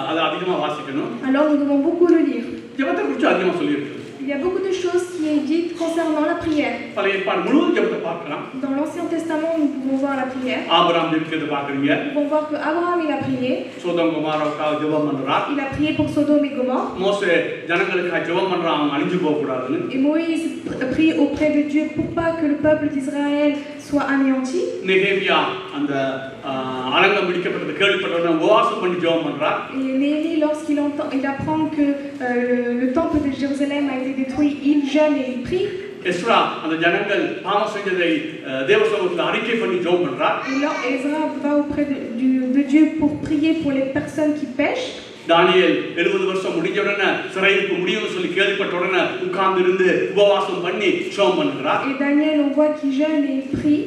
அதை அதிகமாக வாசிக்கணும். Alors nous devons beaucoup le lire. ஜெபத்தை குறித்து அதிகமாக சொல்லியிருக்கு. Il y a beaucoup de choses qui est dites concernant la prière. பழைய ஏற்பாடு முழுவதும் ஜெபத்தை பார்க்கலாம். Dans l'Ancien Testament, nous pouvons voir la prière. Abraham ஜெபிக்கிறதை பார்க்குறீங்க. Nous pouvons voir que Abraham il a prié. Sodom கொமோராவுக்காக ஜெபம் பண்றார். Il a prié pour Sodome et Gomorrhe. மோசே ஜனங்களுக்காக ஜெபம் பண்றான், அவங்க அழிஞ்சு போக கூடாதுன்னு. Et Moïse prie auprès de Dieu pour pas que le peuple d'Israël soit anéanti. நெகேமியா அந்த அலங்கம் பிடிக்கப்பட்டது கேள்விப்பட்டவன உபவாசம் பண்ணி ஜெபம் பண்றார். Et Néhémie, lorsqu'il apprend que le temple de Jérusalem a été détruit, il jeûne et il prie. Ezra அந்த ஜனங்கள் பாவம் செஞ்சதை தேவசமூகத்தில் அறிக்கை பண்ணி ஜெபம் பண்றார். Et là, Ezra va auprès de Dieu pour prier pour les personnes qui pêchent. தானியேல் 70 வருஷம் முடிஞ்ச உடனே சிறைக்கு முடியும்னு சொல்லி கேள்விப்பட்ட உடனே உட்கார்ந்து இருந்து உபவாசம் பண்ணி ஜெபம் பண்றார். Et Daniel, on voit qu'il jeûne et il prie.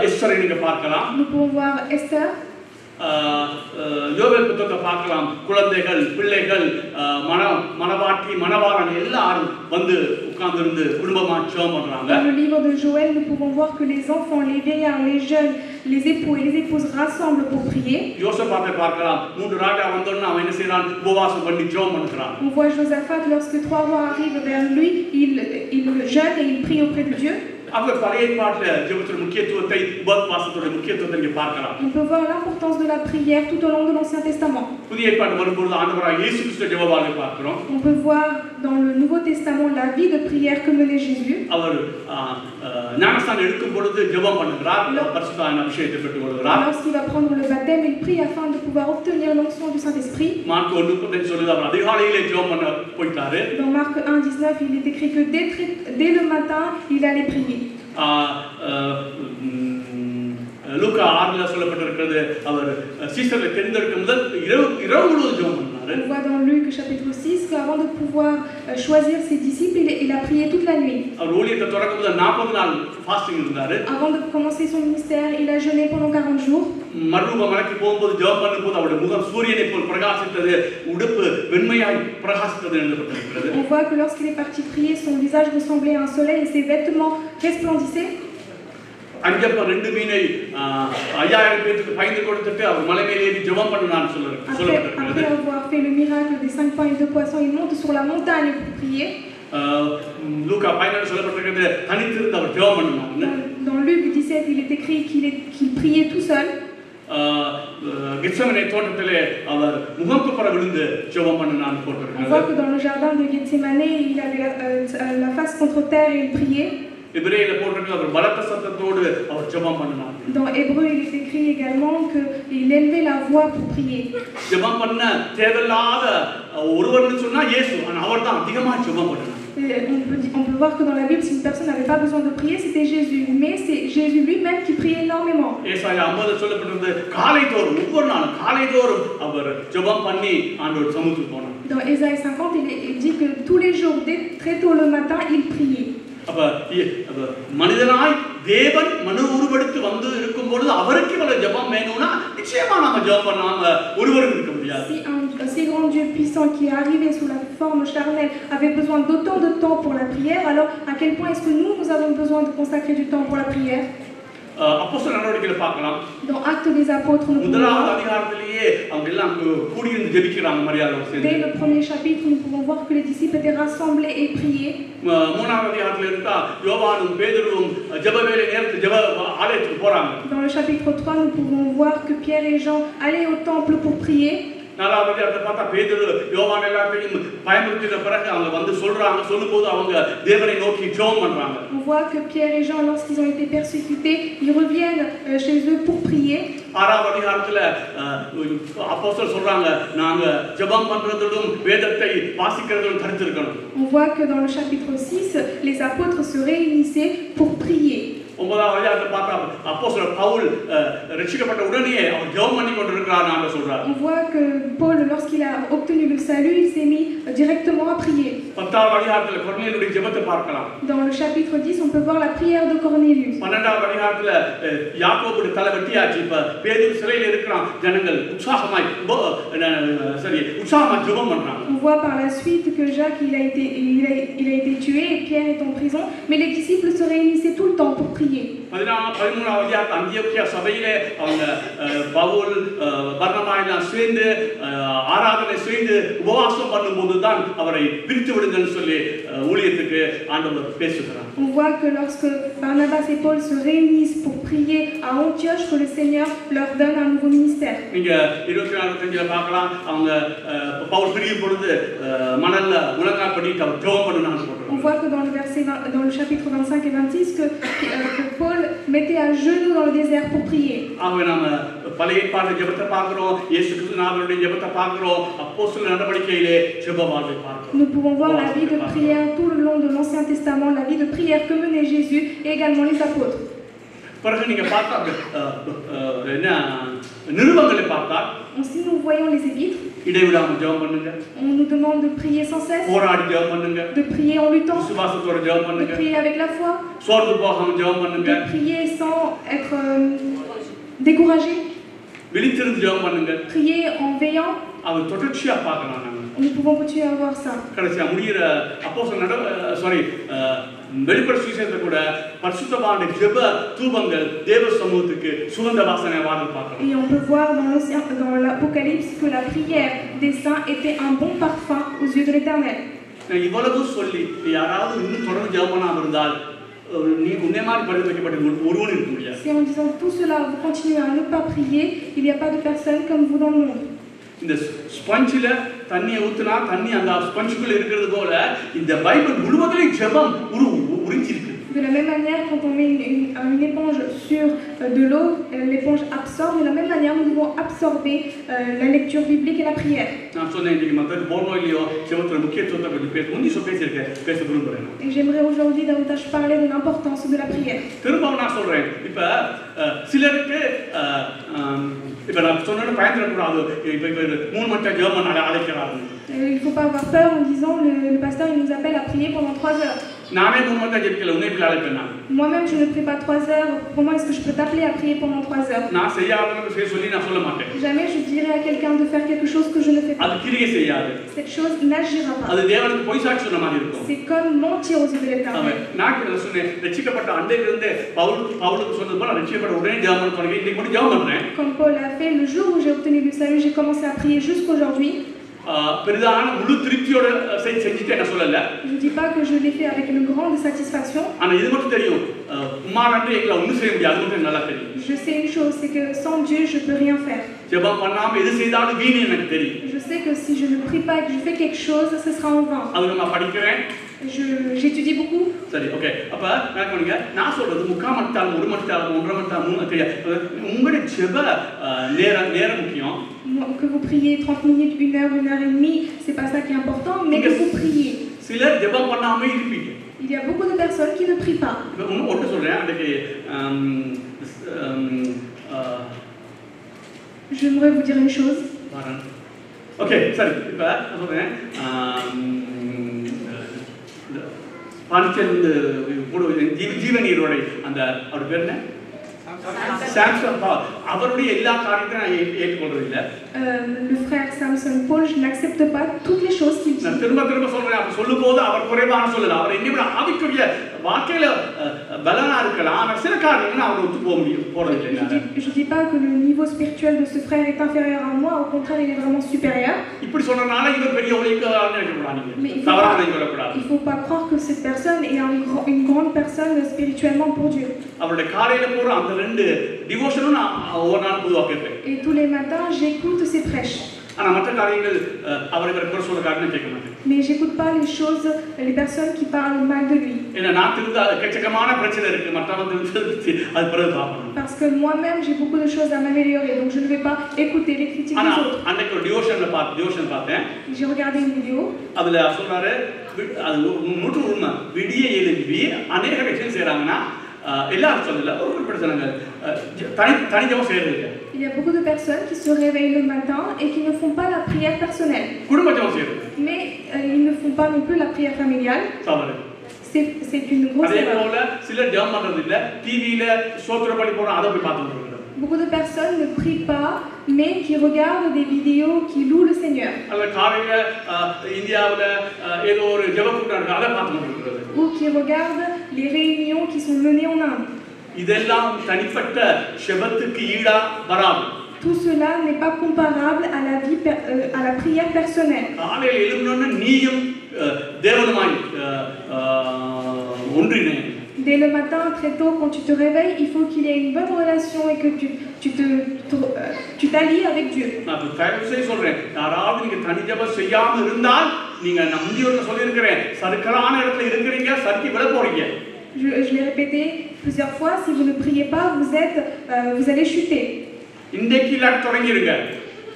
எஸ்தரை நீங்க பார்க்கலாம். Nous pouvons voir Esther. யோவேல் புத்தகத்தை பார்க்கலாம். குழந்தைகள், பிள்ளைகள், மனவாட்டி, மனவாளன் எல்லாரும் வந்து உட்கார்ந்து இருந்து குடும்பமா ஜெபம் பண்றாங்க. Dans le livre de Joël, nous pouvons voir que les enfants, les vieillards, les jeunes, les époux et les épouses rassemblent pour prier. யோசபாத்தை பார்க்கலாம். 3 ராஜா வந்தோடனே அவன் என்ன செய்றான்? உபவாசம் பண்ணி ஜெபம் பண்றான். On voit Josaphat, lorsque 3 rois arrivent vers lui, il jeûne et il prie auprès de Dieu. அவர் பழைய ஏற்பாட்டில் ஜெபத்தோட முக்கியத்துவத்தை உபவாசத்தோட முக்கியத்துவத்தை இங்கே பார்க்கலாம். On peut voir l'importance de la prière tout au long de l'Ancien Testament. புதிய ஏற்பாடு வரும்போது ஆண்டவராக இயேசு கிறிஸ்து ஜெப வாழ்வை பார்க்கிறோம். On peut voir dans le Nouveau Testament la vie de prière que menait Jésus. அவர் ஞானஸ்தானம் எடுக்கும் பொழுது ஜெபம் பண்ணுகிறார், பரிசுத்த ஆவியின் அபிஷேகத்தை பெற்றுக் கொள்கிறார். Lorsqu'il va prendre le baptême, il prie afin de pouvoir obtenir l'onction du Saint-Esprit. Mark 1:19 சொல்லுது அவர் அதிகாலையிலே ஜெபம் பண்ண போயிட்டாரு. Dans Marc 1:19, il est écrit que dès le matin, il allait prier. லூக்கா 6ல சொல்லப்பட்டிருக்கிறது அவர் சீசர்களை தெரிந்தெடுக்கும் முதல் இரவு முழுவதும் ஜெபம் பண்ணாரு. On voit dans Luc chapitre 6 qu'avant de pouvoir choisir ses disciples, il a prié toute la nuit. அவர் ஊழியத்தை தொடங்கும் போது 40 நாள் ஃபாஸ்டிங் இருந்தாரு. Avant de commencer son ministère, il a jeûné pendant 40 jours. மறுரூப மலைக்கு போகும்போது ஜெபம் பண்ணும்போது அவருடைய முகம் சூரியனை போல் பிரகாசித்தது, உடுப்பு வெண்மையாய் பிரகாசித்தது எழுதப்பட்டிருக்கிறது. On voit que lorsqu'il est parti prier, son visage ressemblait à un soleil et ses vêtements resplendissaient. Anjappa 2 மீனை 5000 பேருக்கு பகிர்ந்து கொடுத்துட்டு அவர் மலை மேலே ஏறி ஜெபம் பண்ணான்னு சொல்லப்பட்டிருக்கிறது. Après avoir fait le miracle des 5 pains et 2 poissons, il monte sur la montagne pour prier. லூக்கா 14 சொல்லப்பட்டிருக்கிறது தனித்திருந்து அவர் ஜெபம் பண்ணான்னு. Dans Luc 17, il est écrit qu'il priait tout seul. Gethsemane தோட்டத்திலே அவர் முகங்குப்புற விழுந்து ஜெபம் பண்ணான்னு போட்டிருக்கிறது. On voit que dans le jardin de Gethsémane, il avait la face contre terre et il priait. எபிரேயர்ல போட்டிருக்கிறது அவர் பலத்த சத்தத்தோடு அவர் ஜெபம் பண்ணார். Dans Hébreu, il est écrit également qu'il élevait la voix pour prier. ஜெபம் பண்ண தேவையில்லாத ஒருவர்னு சொன்னா இயேசு, ஆனா அவர்தான் அதிகமா ஜெபம் பண்ணார். On peut voir que dans la Bible, si une personne n'avait pas besoin de prier, c'était Jésus. Mais c'est Jésus lui-même qui priait énormément. ஏசாயா 50 சொல்லப்பட்டிருந்தது காலைதோறும் ஒவ்வொரு நாளும் காலைதோறும் அவர் ஜெபம் பண்ணி ஆண்டவர் சமூகத்துக்கு போனார். Dans Ésaïe 50, il dit que tous les jours, très tôt le matin, il priait. அப்ப மனிதனாய் தேவன் மனு உருவெடுத்து வந்து இருக்கும் பொழுது அவருக்கு இவ்வளவு ஜெபம் வேணும்னா நிச்சயமா நாம ஜெபம் பண்ணாம ஒருவரும் இருக்க முடியாது. Si un grand Dieu puissant qui est arrivé sous la forme charnelle avait besoin d'autant de temps pour la prière, alors à quel point est-ce que nous avons besoin de consacrer du temps pour la prière? அப்போஸ்தலர் நடவடிக்கைகளை பார்க்கலாம். Dans Actes des Apôtres, nous pouvons முதலாவது அதிகாரத்திலேயே அவங்க எல்லாம் கூடி இருந்து ஜெபிக்கிறாங்க மரியாதையோடு சேர்ந்து. Dès le premier chapitre, nous pouvons voir que les disciples étaient rassemblés et priaient. மூணாவது அதிகாரத்துல இருந்தா யோவானும் பேதுருவும் ஜெபவேளை நேரத்துல ஜெப ஆலயத்துக்கு போறாங்க. Dans le chapitre 3, nous pouvons voir que Pierre et Jean allaient au temple pour prier. நாலாவது அதிகாரத்தை பார்த்தா பேதுரு யோவான் எல்லாத்தையும் பயமுறுத்தின பிறகு அவங்க வந்து சொல்லும்போது அவங்க தேவனை நோக்கி ஜெபம் பண்றாங்க. On voit que Pierre et Jean, lorsqu'ils ont été persécutés, ils reviennent chez eux pour prier. ஆறாவது அதிகாரத்துல அப்போஸ்தலர் சொல்றாங்க நாங்க ஜெபம் பண்றதும் வேதத்தை வாசிக்கிறதும் கருத்து இருக்கணும். On voit que dans le chapitre 6, les apôtres se réunissaient pour prier. ஒன்பதாவது அதிகாரத்தை பார்த்தா அப்போஸ்தலர் பவுல் ரட்சிக்கப்பட்ட உடனே அவர் ஜெபம் பண்ணி கொண்டிருக்கிறார் என்று சொல்றார். On voit que Paul, lorsqu'il a obtenu le salut, il s'est mis directement à prier. பத்தாவது அதிகாரத்துல கொர்நேலியுடைய ஜெபத்தை பார்க்கலாம். Dans le chapitre 10, on peut voir la prière de Cornélius. 12வது அதிகாரத்துல யாக்கோபுடைய தலை வெட்டியாச்சு, இப்ப பேதுரு சிறையில் இருக்கிறான், ஜனங்கள் உற்சாகமாய் ஜெபம் பண்றாங்க. On voit par la suite que Jacques il a été tué et Pierre est en prison, mais les disciples se réunissaient tout le temps pour prier. 13வது அதிகாரத்துல அந்தியோக்கியா சபையிலே அவங்க பவுல் பர்னபா எல்லாம் சேர்ந்து ஆராதனை செய்து உபவாசம் பண்ணும்போது தான் அவரை பிரித்து விடுங்கன்னு சொல்லி ஊழியத்துக்கு ஆண்டவர் பேசுகிறார். On voit que lorsque Barnabas et Paul se réunissent pour prier à Antioche, que le Seigneur leur donne un nouveau ministère. நீங்க 24-25 பார்க்கலாம், அவங்க பவுல் பிரியும் பொழுது மணல்ல முழங்கால் பண்ணிட்டு அவர் ஜெபம் பண்ணணும்னு சொல்றாங்க. On voit que dans le chapitre 25 et 26 que Paul mettait à genoux dans le désert pour prier. ஆகவே நாம பழைய ஏற்பாட்டு ஜெபத்தை பார்க்கிறோம், இயேசு கிறிஸ்துவினுடைய ஜெபத்தை பார்க்கிறோம், அப்போஸ்தலர் நடவடிக்கையிலே ஜெப வாழ்வை பார்க்கிறோம். Nous pouvons voir la vie de prière tout le long de l'Ancien Testament, la vie de prière que menait Jésus et également les apôtres. பிறகு நீங்க பார்த்தா என்ன நிருபங்களை பார்த்தா Si nous voyons les épîtres, இடைவிடாம ஜெபம் பண்ணுங்க, on nous demande de prier sans cesse, போராடி ஜெபம் பண்ணுங்க, de prier en luttant, விசுவாசத்தோட ஜெபம் de பண்ணுங்க, prier avec la foi, சோர்ந்து போகாம ஜெபம் பண்ணுங்க, de prier sans être découragé, விழித்திருந்து ஜெபம் பண்ணுங்க. prier en veillant. அவர் தொடர்ச்சியா பார்க்கலாம். நாங்க Nous pouvons continuer à voir ça. கடைசியா முடிகிற வெளிப்பட சுவிசேஷத்தை கூட பரிசுத்தமான ஜெப தூபங்கள் தேவ சமூகத்துக்கு சுகந்த வாசனை வாங்க பார்க்கலாம். Et on peut voir dans l'Apocalypse que la prière des saints était un bon parfum aux yeux de l'Éternel. இவ்வளவு சொல்லி யாராவது இன்னும் தொடர்ந்து ஜெபம் பண்ணாம இருந்தால் நீ உன்னை மாதிரி பரிந்து வைக்கப்பட்ட ஒருவன் இருக்க முடியாது. Si en disant tout cela, vous continuez à ne pas prier, il n'y a pas de personne comme vous dans le monde. இந்த ஸ்பஞ்சில் தண்ணியை ஊற்றினா தண்ணி அந்த ஸ்பஞ்சுக்குள்ள இருக்கிறது போல இந்த பைபிள் முழுவதிலும் ஜெபம் உறிஞ்சிருக்கு. De la même manière, quand on met une éponge sur de l'eau, l'éponge absorbe. De la même manière, nous devons absorber la lecture biblique et la prière. நான் சொன்னேன் இன்னைக்கு மக்கள் போனோ இல்லையோ ஜெபத்தோட முக்கியத்துவத்தை பற்றி முந்தி பேச விரும்புகிறேன். Et j'aimerais aujourd'hui davantage parler de l'importance de la prière. திரும்பவும் நான் சொல்றேன், இப்ப சிலருக்கு இப்ப நான் சொன்ன பயந்துடக்கூடாது, இப்ப 3 மணி நேரம் ஜெபம் பண்ண அழைக்கிறாரு. Il ne faut pas avoir peur en disant le pasteur il nous appelle à prier pendant 3 heures. நானே 3 மணி நேரம் ஜெபிக்கல, உன்னை இப்படி அழைப்பேன் நான். Moi-même je ne prie pas 3 heures. Comment est-ce que je peux t'appeler à prier pendant 3 heures? நான் செய்யாதவங்க சொல்லி நான் சொல்ல மாட்டேன். Jamais je dirai à quelqu'un de faire quelque chose que je ne fais pas. அது கிரியை செய்யாது. Cette chose n'agira pas. அது தேவனுக்கு பொய் சாட்சி சொன்ன மாதிரி இருக்கும். C'est comme mentir aux yeux de l'Éternel. நான் சொன்னேன், ரட்சிக்கப்பட்ட அண்டையிலிருந்து பவுலுக்கு சொன்னது போல ரட்சிக்கப்பட்ட உடனே ஜெபம் பண்ண தொடங்கி இன்னைக்கு மட்டும் ஜெபம் பண்றேன். Comme Paul a fait le jour où j'ai obtenu le salut, j'ai commencé à prier jusqu'aujourd'hui. பெரிதான முழு திருப்தியோட செஞ்சுட்டு என்ன சொல்லல. Je dis pas que je l'ai fait avec une grande satisfaction. ஆனா இது மட்டும் தெரியும், உம்மா நன்றி எங்களை ஒன்றும் செய்ய முடியாது, அது மட்டும் நல்லா தெரியும். Je sais une chose, c'est que sans Dieu je peux rien faire. ஜெபம் பண்ணாம எது செய்தாலும் வீண் எனக்கு தெரியும். Je sais que si je ne prie pas et que je fais quelque chose, ce sera en vain. அது நான் படிக்கிறேன். J'étudie beaucoup. சரி, ஓகே. அப்ப நான் சொல்றது 3/4 மணி நேரம் 1 மணி நேரம் 1.5 மணி நேரம் 3 தெரியாது. உங்களுடைய ஜெப நேரம் முக்கியம். Que vous priez 30 minutes, 1 heure, 1 heure et demie, c'est pas ça qui est important, mais que vous priez. சிலர் ஜெபம் பண்ணாம இருப்பீங்க. Il y a beaucoup de personnes qui ne prient pas. ஒன்று சொல்றேன், அதுக்கு J'aimerais vous dire une chose. Okay, சரி. இப்ப நான் சொல்றேன், பாண்டிச்சேரி ஜீவநீரோட அந்த அவர் பேர் என்ன, சாம்சன் பால், அவருடைய எல்லா காரியத்தையும் நான் ஏற்றுக்கொள்றதில்லை. Le frère Samson Paul, je n'accepte pas toutes les choses qu'il dit. நான் திரும்ப சொல்றேன், அப்படி சொல்லும்போது அவர் குறைவான சொல்லல, அவர் என்னை ஆவிக்குரிய வாழ்க்கையில பலனா இருக்கலாம், ஆனால் சில காரியங்கள் அவர் ஒத்து போக முடியும் போறதில்லை. Je dis pas que le niveau spirituel de ce frère est inférieur à moi, au contraire il est vraiment supérieur. இப்படி சொல்றதுனால இவர் பெரிய உழைக்காரன்னு நினைக்கக்கூடாது, தவறாக நினைக்கக்கூடாது. Il faut pas croire que cette personne est une grande personne spirituellement pour Dieu. அவருடைய காலையில போற அந்த 2 டிவோஷனும் நான் ஒவ்வொரு நாள் பொதுவாக கேட்பேன். Et tous les matins j'écoute ses prêches. ஆனா மற்ற காரியங்கள் அவரை குறை சொல்ற காரணம் கேட்க மாட்டேன். Mais j'écoute pas les choses, les personnes qui parlent mal de lui. ஏன்னா நான் திருந்த எக்கச்சக்கமான பிரச்சனை இருக்கு, மற்றவங்க திருந்தி அது பிறகு பார்க்கணும். Parce que moi-même j'ai beaucoup de choses à m'améliorer, donc je ne vais pas écouter les critiques des autres. அன்னைக்கு ஒரு டிவோஷன் பார்த்தேன். J'ai regardé une vidéo. அதுல சொல்றாரு, அது 100% உண்மை, விடிய எழுப்பி அநேக விஷயம் செய்யறாங்கன்னா எல்லாரும் சொல்லல, ஒரு குறிப்பிட்ட ஜனங்கள் தனி ஜெபம் செய்யறது. Il y a beaucoup de personnes qui se réveillent le matin et qui ne font pas la prière personnelle. குடும்ப ஜெபம் செய்யறது. Mais ils ne font pas non plus la prière familiale. தவறு. C'est une grosse erreur. அதே போல சிலர் ஜெபம் பண்றது இல்ல, டிவில ஸ்தோத்திர பலி போற அதை போய் பார்த்துட்டு இருக்காங்க. Beaucoup de personnes ne prient pas, mais qui regardent des vidéos qui louent le Seigneur. அல்ல காலையில இந்தியாவுல ஏதோ ஒரு ஜெப கூட்டம் இருக்கு, அதை பார்த்துட்டு இருக்காங்க. Ou qui regardent les réunions qui sont menées en Inde. இதெல்லாம் தனிப்பட்ட ஜெபத்துக்கு ஈடா வராது. Tout cela n'est pas comparable à la vie à la prière personnelle. காலையில எழுந்தோனே நீயும் தேவனுமாய் ஒன்றிணை. Dès le matin, très tôt, quand tu te réveilles, il faut qu'il y ait une bonne relation et que tu t'allies avec Dieu. நான் தயவுசெய்து சொல்றேன், யாராவது நீங்க தனி ஜெபம் செய்யாம இருந்தால் நீங்க நம்பியோட சொல்லியிருக்கிறேன், சறுக்கலான இடத்துல இருக்கிறீங்க, சறுக்கி விழ போறீங்க. Je l'ai répété plusieurs fois, si vous ne priez pas, vous allez chuter. இன்றைக்கு இல்லாட்டி தொடங்கிருங்க.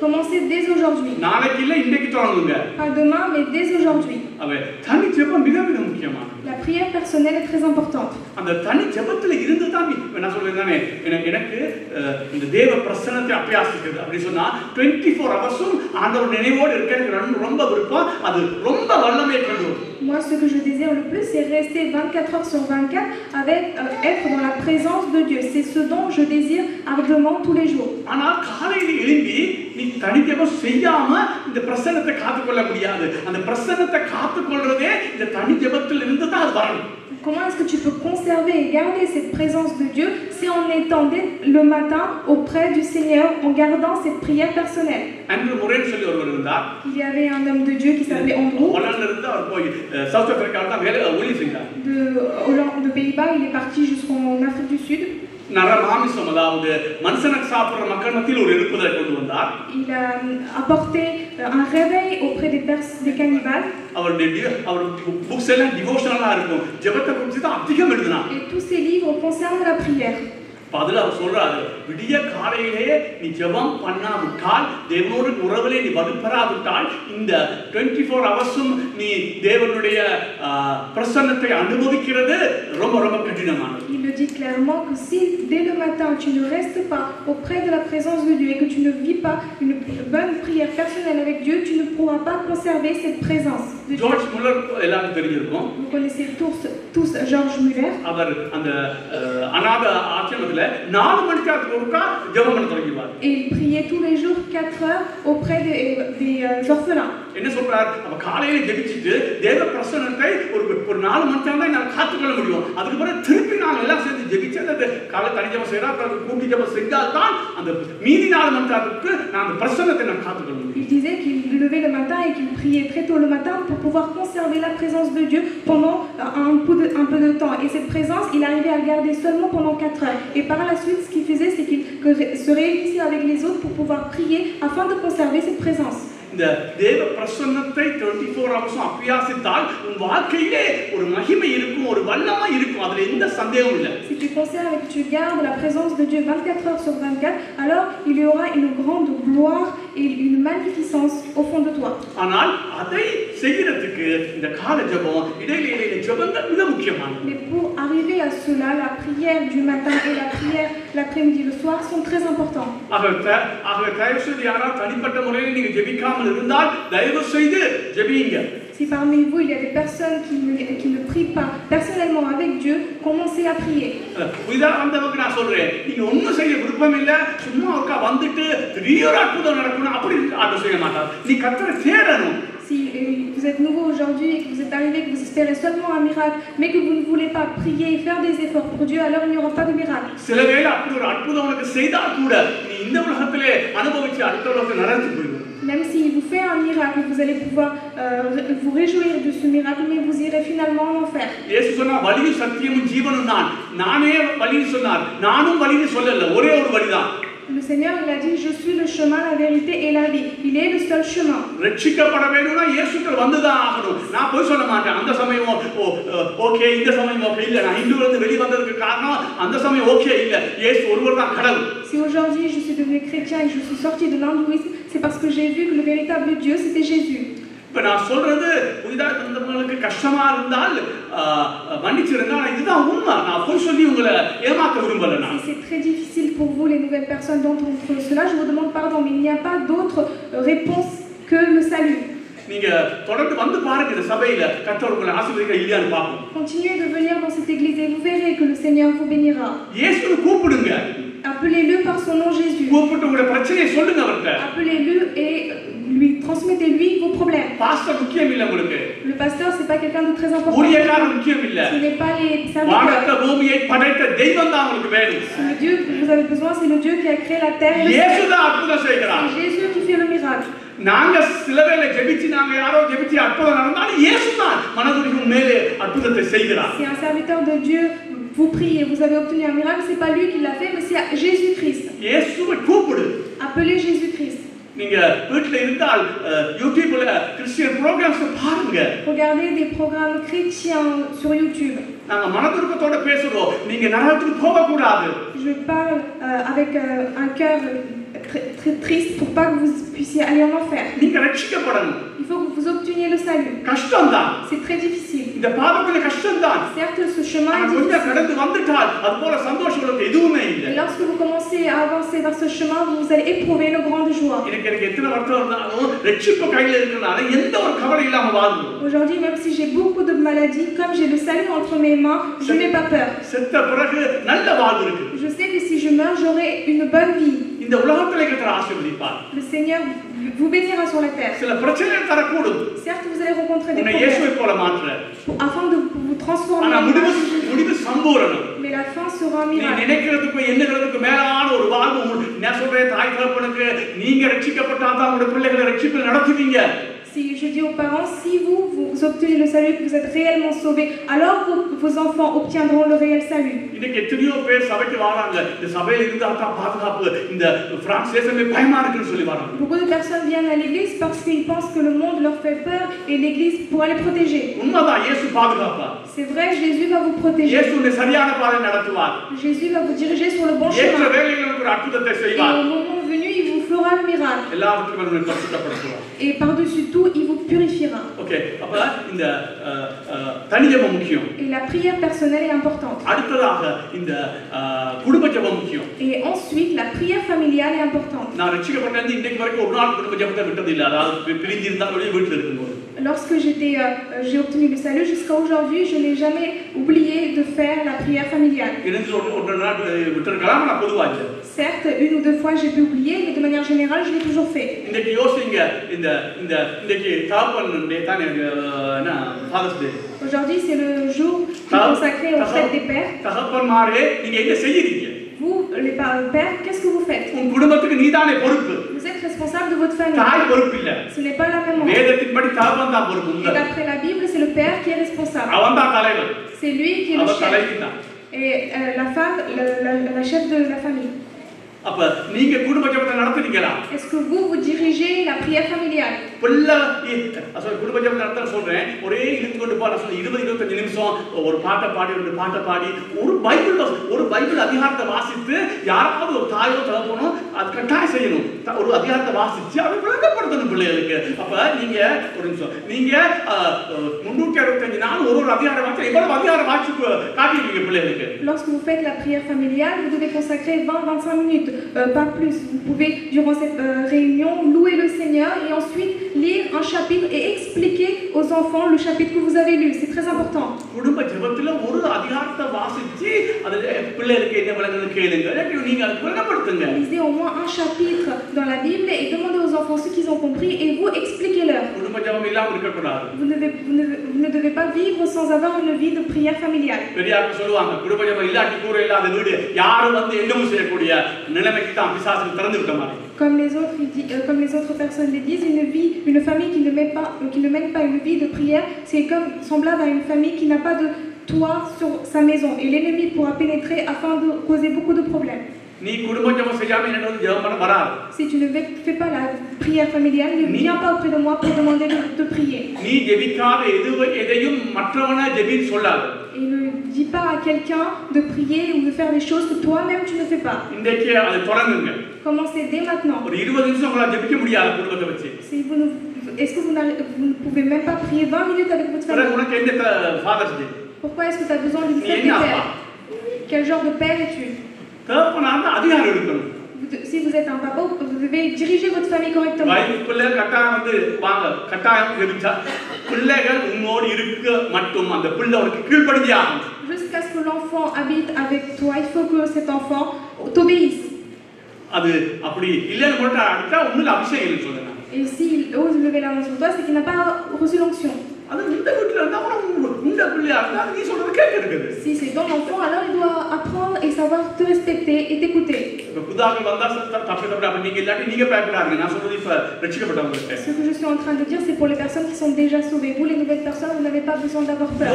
Commencez dès aujourd'hui. நாளைக்கு இல்ல, இன்றைக்கு தொடங்குங்க. Pas demain, mais dès aujourd'hui. அவ தனி ஜெபம் மிக மிக முக்கியமானது. La prière personnelle est très importante. அந்த தனி ஜெபத்துல இருந்து தான் நான் சொல்றேனே, எனக்கு இந்த தேவ பிரசன்னத்தை அபியாசிக்கிறது அப்படி சொன்னா 24 ஹவர்ஸும் ஆண்டவர் நினைவோடு இருக்க எனக்கு ரொம்ப விருப்பம், அது ரொம்ப வல்லமையை கொண்டு வரும். Moi, ce que je désire le plus, c'est rester 24 heures sur 24 avec être dans la présence de Dieu. C'est ce dont je désire ardemment tous les jours. ஆனால் காலையில எழும்பி நீ தனி ஜெபம் செய்யாம இந்த பிரசன்னத்தை காத்துக்கொள்ள முடியாது. அந்த பிரசன்னத்தை காத்துக்கொள்றதே இந்த தனி ஜெபத்தில் இருந்து தான் அது வரணும். Comment est-ce que tu peux conserver et garder cette présence de Dieu? C'est en étant dès le matin auprès du Seigneur, en gardant cette prière personnelle. Andrew Moren சொல்லி ஒருவர் இருந்தார். Il y avait un homme de Dieu qui s'appelait Andrew. ஹாலண்ட்ல இருந்து அவர் போய் south ஆப்பிரிக்கால தான் ஊழியம் செய்தார். De Pays-Bas, il est parti jusqu'en Afrique du Sud. நரமாமிசம் அதாவது மனுஷனுக்கு சாப்பிடுற மக்கள் மத்தியில் ஒரு எழுப்புதலை கொண்டு வந்தார். Il a apporté un réveil auprès des cannibales. அவருடைய புக்ஸ் எல்லாம் டிவோஷனலா இருக்கும். ஜெபத்தை குறித்து தான் அதிகம் எழுதினார். Et tous ces livres concernent la prière. பதில் அவர் சொல்றாரு, விடிய காலையிலேயே நீ ஜெபம் பண்ணாவிட்டால், தேவனோடு உறவிலே நீ வலுப்பெறாவிட்டால், இந்த 24 ஹவர்ஸும் நீ தேவனுடைய பிரசன்னத்தை அனுபவிக்கிறது ரொம்ப ரொம்ப கடினமானது. Il le dit clairement que si dès le matin tu ne restes pas auprès de la présence de Dieu et que tu ne vis pas une bonne prière personnelle avec Dieu, tu ne pourras pas conserver cette présence de Dieu. George Muller எல்லாரும் தெரிஞ்சிருக்கும். Vous connaissez tous George Muller. அவர் அந்த அநாத ஆசிரமத்தில் 4 மணி நேரத்துக்கு ஒருக்கா ஜெபம் பண்ண தொடங்கிவார். Et il priait tous les jours 4 heures auprès des orphelins. என்ன சொல்றார்? அப்ப காலையில ஜெபிச்சிட்டு தேவ பிரசன்னத்தை ஒரு 4 மணி நேரம் தான் நான் காத்துக்கொள்ள முடியும். அதுக்கு பிறகு திருப்பி நான் எல்லாம் சேர்ந்து ஜெபிச்சு அந்த காலை தனி ஜெபம் செய்யறா கூட்டி ஜெபம் செஞ்சால் தான் அந்த மீதி 4 மணி நேரத்துக்கு நான் அந்த பிரசன்னத்தை நான் காத்துக்கொள்ள முடியும். Il disait qu'il levait le matin et qu'il priait très tôt le matin pour pouvoir conserver la présence de Dieu pendant un peu de temps. Et cette présence, il arrivait à la garder seulement pendant 4 heures. Et par la suite, ce qu'il faisait, c'est qu'il se réunissait avec les autres pour pouvoir prier afin de conserver cette présence. இந்த தேவ பிரசன்னத்தை 24 hours அபியாசித்தால் உன் வாழ்க்கையிலே ஒரு மகிமை இருக்கும், ஒரு வல்லமை இருக்கும், அதுல எந்த சந்தேகமும் இல்லை. Si tu conserves et que tu gardes la présence de Dieu 24 heures sur 24, alors il y aura une grande gloire et une magnificence au fond de toi. ஆனால் அதை செய்யறதுக்கு இந்த கால ஜெபம் இடையிலே ஜெபங்கள் மிக முக்கியமானது. Mais pour arriver à cela, la prière du matin et la prière l'après-midi le soir sont très importants. ஆகவே தயவு செய்து யாராவது தனிப்பட்ட முறையில் நீங்க ஜெபிக்காமல் இருந்தால் தயவு செய்து ஜெபிங்க. Si parmi vous il y a des personnes qui ne prient pas personnellement avec Dieu, commencez à prier. உதாரணத்துக்கு நான் சொல்றேன், நீங்க ஒண்ணும் செய்ய விருப்பம் இல்ல, சும்மா ஒருக்கா வந்துட்டு திடீர் அற்புதம் நடக்கணும் அப்படி ஆர்டர் செய்ய மாட்டார். நீ கர்த்தரை தேடணும். Si vous êtes nouveau aujourd'hui et que vous êtes arrivé, que vous espérez seulement un miracle, mais que vous ne voulez pas prier et faire des efforts pour Dieu, alors il n'y aura pas de miracle. சில வேளை அப்படி ஒரு அற்புதம் உனக்கு செய்தால் கூட நீ இந்த உலகத்திலே அனுபவிச்சு அடுத்த உலகத்தை நடந்து போயிடும். Même s'il vous fait un miracle, vous allez pouvoir vous réjouir de ce miracle, mais vous irez finalement en enfer. இயேசு சொன்னார், வழியும் சத்தியமும் ஜீவனும் நான். நானே வழின்னு சொன்னார். நானும் வழின்னு சொல்லல, ஒரே ஒரு வழிதான். Le Seigneur, il a dit, je suis le chemin, la vérité et la vie. Il est le seul chemin. ரட்சிக்கப்பட வேணும்னா இயேசுக்குள் வந்துதான் ஆகணும். நான் போய் சொல்ல மாட்டேன். அந்த சமயம் ஓகே, இந்த சமயம் ஓகே இல்ல. நான் இந்துல இருந்து வெளிய வந்ததுக்கு காரணம் அந்த சமயம் ஓகே இல்ல. இயேசு ஒருவர் தான் கடவுள். Si aujourd'hui je suis devenu chrétien et je suis sorti de l'hindouisme, c'est parce que j'ai vu que le véritable Dieu, c'était Jésus. இப்ப நான் சொல்றது புதிதாக வந்தவங்களுக்கு கஷ்டமா இருந்தால் மன்னிச்சிருங்க, இதுதான் உண்மை. நான் போய் சொல்லி உங்களை ஏமாத்த விரும்பல. நான் c'est très difficile pour vous les nouvelles personnes d'entendre cela, je vous demande pardon, mais il n'y a pas d'autre réponse que le salut. நீங்க தொடர்ந்து வந்து பாருங்க, இந்த சபையில கர்த்தர் உங்களை ஆசீர்வதிக்க இல்லையான்னு பாப்போம். Continuez de venir dans cette église et vous verrez que le Seigneur vous bénira. இயேசுவை கூப்பிடுங்க. Appelez-le par son nom Jésus. கூப்பிட்டு உங்களுடைய பிரச்சனையை சொல்லுங்க அவர்ட்ட. Appelez-le et lui transmettez-lui vos problèmes. Pastor முக்கியம் இல்ல உங்களுக்கு. Le pasteur c'est pas quelqu'un de très important. ஊழியக்காரர் முக்கியம் இல்ல. Ce n'est pas les serviteurs. வானத்தை பூமியை படைத்த தெய்வம் தான் உங்களுக்கு வேணும். Le Dieu que vous avez besoin, c'est le Dieu qui a créé la terre et le ciel. இயேசுதான் அற்புதம் செய்கிறார். C'est Jésus qui fait le miracle. நாங்க சிலவேளை ஜெபிச்சு நாங்க யாரோ ஜெபிச்சு அற்புதம் நடந்தாலும் இயேசுதான் மனதுரிக்கும் மேலே அற்புதத்தை செய்கிறார். Si un serviteur de Dieu vous prie et vous avez obtenu un miracle, c'est pas lui qui l'a fait, mais c'est Jésus-Christ. இயேசுவை கூப்பிடு. Appelez Jésus-Christ. நீங்க வீட்ல இருந்தால் யூடியூப்ல கிறிஸ்டியன் புரோகிராம்ஸ் பாருங்க. Regardez des programmes chrétiens sur YouTube. நாங்க மனதுருக்கத்தோட பேசுறோம். நீங்க நரகத்துக்கு போக கூடாது. Je parle avec un cœur très triste pour pas que vous puissiez aller en enfer. நீங்க ரட்சிக்கப்படணும். Il faut que vous obteniez le salut. கஷ்டம் தான். C'est très difficile. இந்த பாதத்துல கஷ்டம் தான். Certes, ce chemin est கொஞ்சம் difficile. கடந்து வந்துட்டால் அது போல சந்தோஷம் உங்களுக்கு எதுவுமே இல்லை. Et lorsque vous commencez à avancer vers ce chemin, vous allez éprouver une grande joie. எனக்கு எத்தனை வருஷம் இருந்தாலும் ரட்சிப்பு கையில இருக்கறனால எந்த ஒரு கவலை இல்லாம வாழ்றோம். Aujourd'hui, même si j'ai beaucoup de maladies, comme j'ai le salut entre mes mains, je n'ai pas peur. செத்த பிறகு நல்ல வாழ்வு இருக்கு. Je sais que si je meurs, j'aurai une bonne vie. இந்த உலகத்திலே கர்த்தர் ஆசீர்வதிப்பார். Le Seigneur vous bénira sur la terre. சில பிரச்சனைகள் தரக்கூடும். Certes, vous allez rencontrer des உன்னை problèmes இயேசுவை போல மாற்ற. afin de vous transformer. ஆனா முடிவு Sampooranam. Mais la fin sera un நீ miracle. நினைக்கிறதுக்கு எண்ணுகிறதுக்கு மேலான ஒரு வாழ்வு. நான் சொல்றேன், தாய் தகப்பனுக்கு நீங்க ரட்சிக்கப்பட்டாதான் உங்க பிள்ளைகளை ரட்சிப்பில் நடத்துவீங்க. Si je dis aux parents, si vous obtenez le salut, que vous êtes réellement sauvés, alors vos enfants obtiendront le réel salut. இன்னைக்கு எத்தனையோ பேர் சபைக்கு வராங்க. இந்த சபையில இருந்தா தான் பாதுகாப்பு. இந்த பிரான்ஸ் தேசமே பயமா இருக்குன்னு சொல்லி வராங்க. Beaucoup de personnes viennent à l'église parce qu'ils pensent que le monde leur fait peur et l'église pourra les protéger. உண்மைதான், இயேசு பாதுகாப்பா. C'est vrai, Jésus va vous protéger. இயேசு உன்னை சரியான பாதையில் நடத்துவார். Jésus va vous diriger sur le bon chemin. ஏற்ற வேளையில் ஒரு அற்புதத்தை Et செய்வார். au moment venu, il vous fera le miracle. எல்லாவற்றுக்கும் உன்னை பரிசுத்தப்படுத்துவார். Et par-dessus tout, il vous purifiera. Okay, அப்ப இந்த தனி ஜெபம் முக்கியம். Et la prière personnelle est importante. அடுத்ததாக இந்த குடும்ப ஜெபம் முக்கியம். Et ensuite, la prière familiale est importante. நான் ரட்சிக்கப்பட்டது இன்னைக்கு வரைக்கும் ஒரு நாள் குடும்ப ஜெபத்தை விட்டது இல்ல. அதாவது பிரிஞ்சு இருந்தா வெளியே வீட்ல இருக்கும்போது. Lorsque j'ai obtenu le salut jusqu'à aujourd'hui, je n'ai jamais oublié de faire la prière familiale. Certes, une ou deux fois j'ai pu oublier, mais de manière générale, je l'ai toujours fait. Aujourd'hui, c'est le jour consacré aux fêtes des pères. Vous, les pères, qu'est-ce que vous faites? Vous êtes responsable de votre famille. Ce n'est pas la maman. Et d'après la Bible, c'est le père qui est responsable. C'est lui qui est le chef. Et la femme, la chef de la famille. Est-ce que vous dirigez la prière familiale? குடும்ப ஜெபம் நடத்த சொல்றேன். ஒரே இழுத்து கொண்டு போற 20-25 நிமிஷம் ஒரு பாட்டை பாடி ஒரு பைபிள் அதிகாரத்தை வாசித்து யாராவது ஒரு தாயோ தகப்பனோ அது கட்டாயம் செய்யணும். ஒரு அதிகாரத்தை வாசிச்சு அதை விளங்கப்படுத்தணும் பிள்ளைகளுக்கு. அப்ப நீங்க ஒரு நிமிஷம், நீங்க 365 நாள் ஒரு அதிகாரம் வாசிச்சு எவ்வளவு அதிகாரம் வாசிச்சு காட்டிருக்கீங்க பிள்ளைகளுக்கு. Lorsque vous faites la prière familiale, vous devez consacrer 20-25 minutes, pas plus. Vous pouvez durant cette réunion louer le Seigneur et ensuite lire un chapitre et expliquer aux enfants le chapitre que vous avez lu. C'est très important. Lisez au moins un chapitre dans la Bible et demandez aux enfants ce qu'ils ont compris et vous expliquez-leur. Vous ne devez pas vivre sans avoir une vie de prière familiale. Comme les autres personnes le disent, une famille qui ne mène pas une vie de prière, c'est comme semblable à une famille qui n'a pas de toit sur sa maison et l'ennemi pourra pénétrer afin de causer beaucoup de problèmes. Si tu ne fais pas la prière familiale, ne viens pas auprès de moi pour demander de prier. Et ne dis pas à quelqu'un de prier ou de faire des choses que toi-même tu ne fais pas. Commencez dès maintenant. Est-ce que vous ne pouvez même pas prier 20 minutes avec votre famille? Pourquoi est-ce que tu as besoin d'une fête de père? Quel genre de père es-tu? Si vous êtes un papa, vous devez diriger votre famille correctement. Jusqu'à ce que l'enfant habite avec toi, il faut que cet enfant t'obéisse. Et s'il ose lever la main sur toi, c'est qu'il n'a pas reçu l'onction. Si c'est ton enfant, alors il doit apprendre et savoir te respecter et t'écouter. Ce que je suis en train de dire, c'est pour les personnes qui sont déjà sauvées. Vous, les nouvelles personnes, vous n'avez pas besoin d'avoir peur.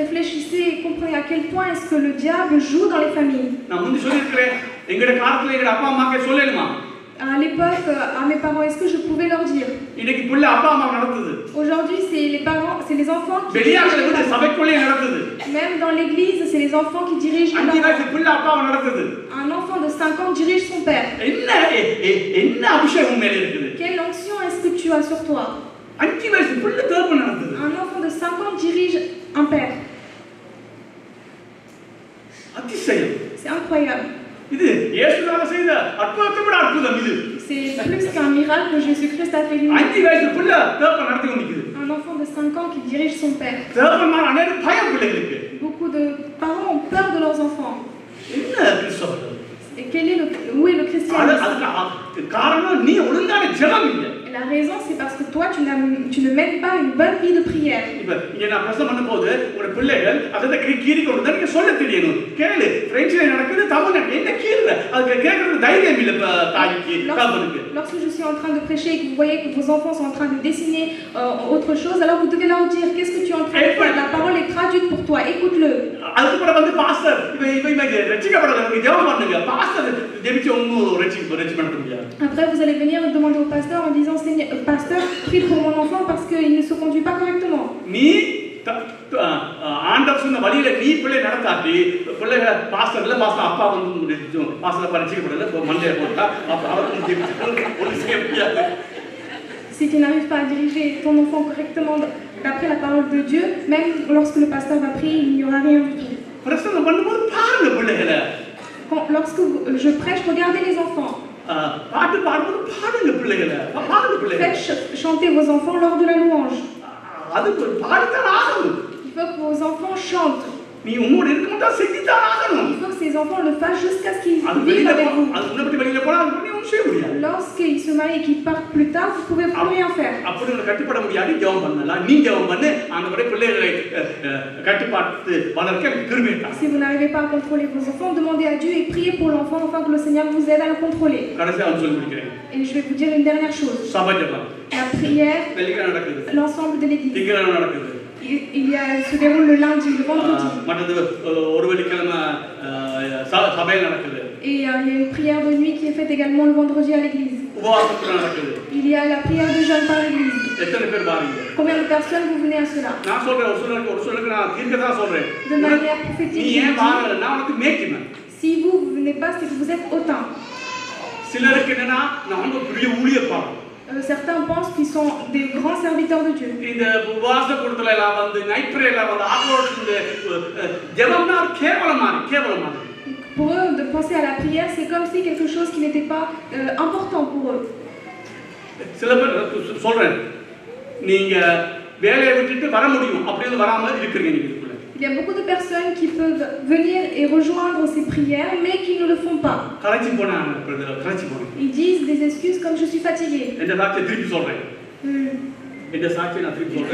Réfléchissez et comprenez à quel point est-ce que le diable joue dans les familles. À l'époque, à mes parents, est-ce que je pouvais leur dire? Aujourd'hui, c'est les parents, c'est les enfants qui dirigent. Même dans l'église, c'est les enfants qui dirigent les parents. Un enfant de 5 ans dirige son père. Quelle onction est-ce que tu as sur toi? Un enfant de 5 ans dirige un père. C'est incroyable. C'est plus qu'un miracle que Jésus-Christ a fait lui-même. Un enfant de 5 ans qui dirige son père. Beaucoup de parents ont peur de leurs enfants. Et où est le christianisme? Et la raison, c'est parce que toi, tu ne mènes pas une bonne vie de prière. இப்ப இங்க நான் பிரசங்கம் பண்ணும்போது உங்க பிள்ளைகள் அதை கீறி கொண்டு தான் நீங்க சொல்ல தெரியணும். கேளு, பிரெஞ்சில நடக்குது, தமிழ்ல என்ன கீறல, அது கேட்கறது தைரியம் இல்ல தாய்க்கு தகப்பனுக்கு. Lorsque je suis en train de prêcher et que vous voyez que vos enfants sont en train de dessiner autre chose, alors vous devez leur dire qu'est-ce que tu es en train de faire. La parole est traduite pour toi, écoute-le. அதுக்கப்புறம் வந்து pastor இவ ரட்சிக்கப்படல ஜெபம் பண்ணுங்க. Pastor ஜெபிச்சு ஒன்னும் ரட்சிக்க முடியாது. Après vous allez venir demander au pasteur en disant Seigneur, pasteur, prie pour mon enfant parce qu'il ne se conduit pas correctement. நீ ஆண்டவர் சொன்ன வழியில நீ பிள்ளை நடத்தாட்டி பிள்ளைகளை பாஸ்டர்ல பாஸ்டர் அப்பா வந்து பாஸ்டர் பரிச்சைக்கப்படல மண்டையை போட்டா ஒரு செய்ய முடியாது. Si tu n'arrives pas à diriger ton enfant correctement d'après la parole de Dieu, même lorsque le pasteur va prier, il n'y aura rien du tout. பிரசங்கம் பண்ணும்போது பாருங்க பிள்ளைகளை. Lorsque je prêche, regardez les enfants. பாட்டு பாடும்போது பாடுங்க பிள்ளைகளை. பாடுங்க பிள்ளைகளை. Faites chanter vos enfants lors de la louange. அது பாடித்தான் ஆகணும். Il faut que vos enfants chantent. நீ உன்னோட இருக்கமாட்டா செஞ்சுதான் ஆகணும். Il faut que ces enfants le fassent jusqu'à ce qu'ils vivent avec vous. அது உன்னபடி வெளியில போனா அது பண்ணி ஒன்றும் செய்ய முடியாது. Lorsqu'ils se marient et qu'ils partent plus tard, vous ne pouvez plus rien faire. அப்படி உன்னை கட்டுப்பட முடியாது. ஜெபம் பண்ணலாம். நீ ஜெபம் பண்ணு. ஆண்டவரே பிள்ளைகளை கட்டுப்பாட்டு வளர்க்க கிருபை தா. Si vous n'arrivez pas à contrôler vos enfants, demandez à Dieu et priez pour l'enfant afin que le Seigneur vous aide à le contrôler. கடைசியா சொல்லி முடிக்கிறேன். Et je vais vous dire une dernière chose. சபை ஜெபம். La prière, வெள்ளிக்கிழமை நடக்குது. l'ensemble de l'église. திங்கட்கிழமை நடக்குது. Il se déroule le lundi, le vendredi. மற்றது ஒரு வெள்ளிக்கிழமை சபையில் நடக்குது. Et il y a une prière de nuit qui est faite également le vendredi à l'église. உபவாசத்துல நடக்குது. Il y a la prière de jeûne par l'église. எத்தனை பேர் பாருங்க. Combien de personnes vous venez à cela? நான் சொல்றேன் ஒரு சொல்லுக்கு நான் தீர்க்கதா சொல்றேன். De manière prophétique. நீ ஏன் வரல? நான் உனக்கு மேய்க்கினேன். Si vous ne venez pas, c'est que vous êtes hautain. சிலருக்கு என்னன்னா நான் ஒரு பெரிய ஊழியக்காரன். Certains pensent qu'ils sont des grands serviteurs de Dieu. இந்த உபவாச கூட்டத்துல எல்லாம் வந்து நைட் பிரேயர்ல வந்து ஆக்ரோஷ் இந்த ஜெபம்னா கேவலமா. Pour eux, de penser à la prière, c'est comme si quelque chose qui n'était pas important pour eux. சில பேர் சொல்றேன் நீங்க வேலையை விட்டுட்டு வர முடியும் அப்படின்னு வராம இருக்கிறீங்க நீங்க. Il y a beaucoup de personnes qui peuvent venir et rejoindre ces prières, mais qui ne le font pas. Ils disent des excuses comme je suis fatigué.